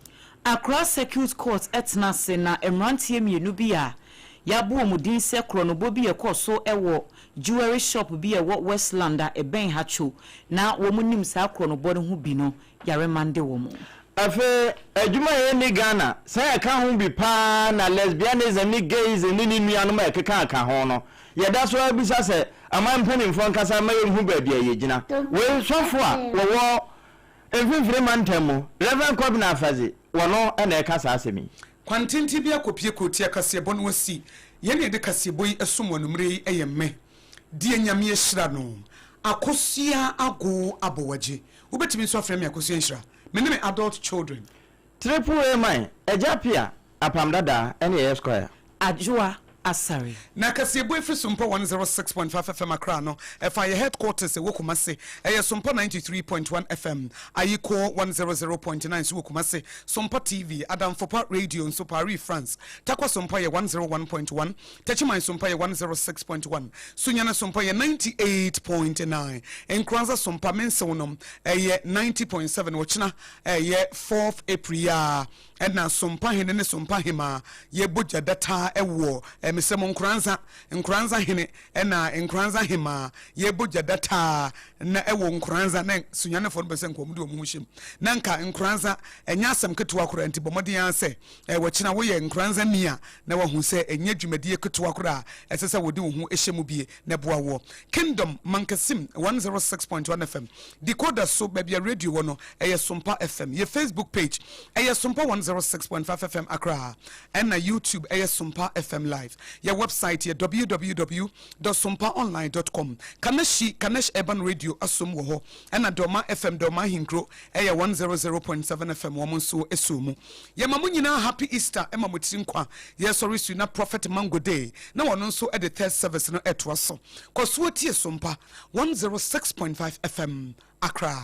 I: Accra Circuit Court etna se na emrantie mienu bia yabu omudin se kronobo bi ekoso ewo jewelry shop bi ewo Westlanda eben hacho na wo munim sa kronobo ne hu bi no yare mande wo mo
H: afe adwuma ye ni Ghana say ka hu bi pa na lesbianism ni gays ni nuanu ma ekeka aka ho no ye da so abisa se amampanimfo nkasa ma ye hu ba bia ye gina we sofo a wo emfimfire mantemu Reverend Kwabena Afazi wono na ekasa asemi
B: kwantinti bia kopie kotia kasebo no wasi yene de kasebo yi esomo numre eyemme die nyame ehira no akosia ago abowaje ubetimi so afrem akosia ehira me adult children
H: triple A mine ejapia apamdada ene square
I: ajua Asari
B: na kasebo efri SOMPA 106.5 FM Accra no efa ye headquarters e wokumase eye SOMPA 93.1 FM ayiko 100.9 so wokumase SOMPA TV Adam Fopa Radio nso Paris France takwa SOMPA ye 101.1 Tachiman SOMPA ye 106.1 Sunyana SOMPA ye 98.9 Enkranza SOMPA mensonom eye 90.7 wochina eye 4th April ya ena SOMPA hene ne SOMPA hima ye boja data ewo mesem nkranza hene ena nkranza hima ye boja data na ewo nkranza na sunyane fo no bese nkomudi omu hwem na nka nkranza enya asem ketewa kora anti bomodi anse wachina wo ye nkranza nia na wo hu se enya dwumadie ketewa kora esese wodi wo hu ehyemu bie na boa wo Kingdom Mankasim 106.1 FM decoder so babia radio wo no eye SOMPA FM ye Facebook page eye SOMPA 106.5 FM Accra and na YouTube eye SOMPA FM live your website here www.sompaonline.com Kanesh Urban Radio asom wo ho and na Doma FM Doma Hinkro eye 100.7 FM wo monso esumu ye mamu nyina happy Easter ema motiri nkwa ye sorry su na Prophet Mango Day na wono nso e the third service no eto so koso tie SOMPA 106.5 FM Accra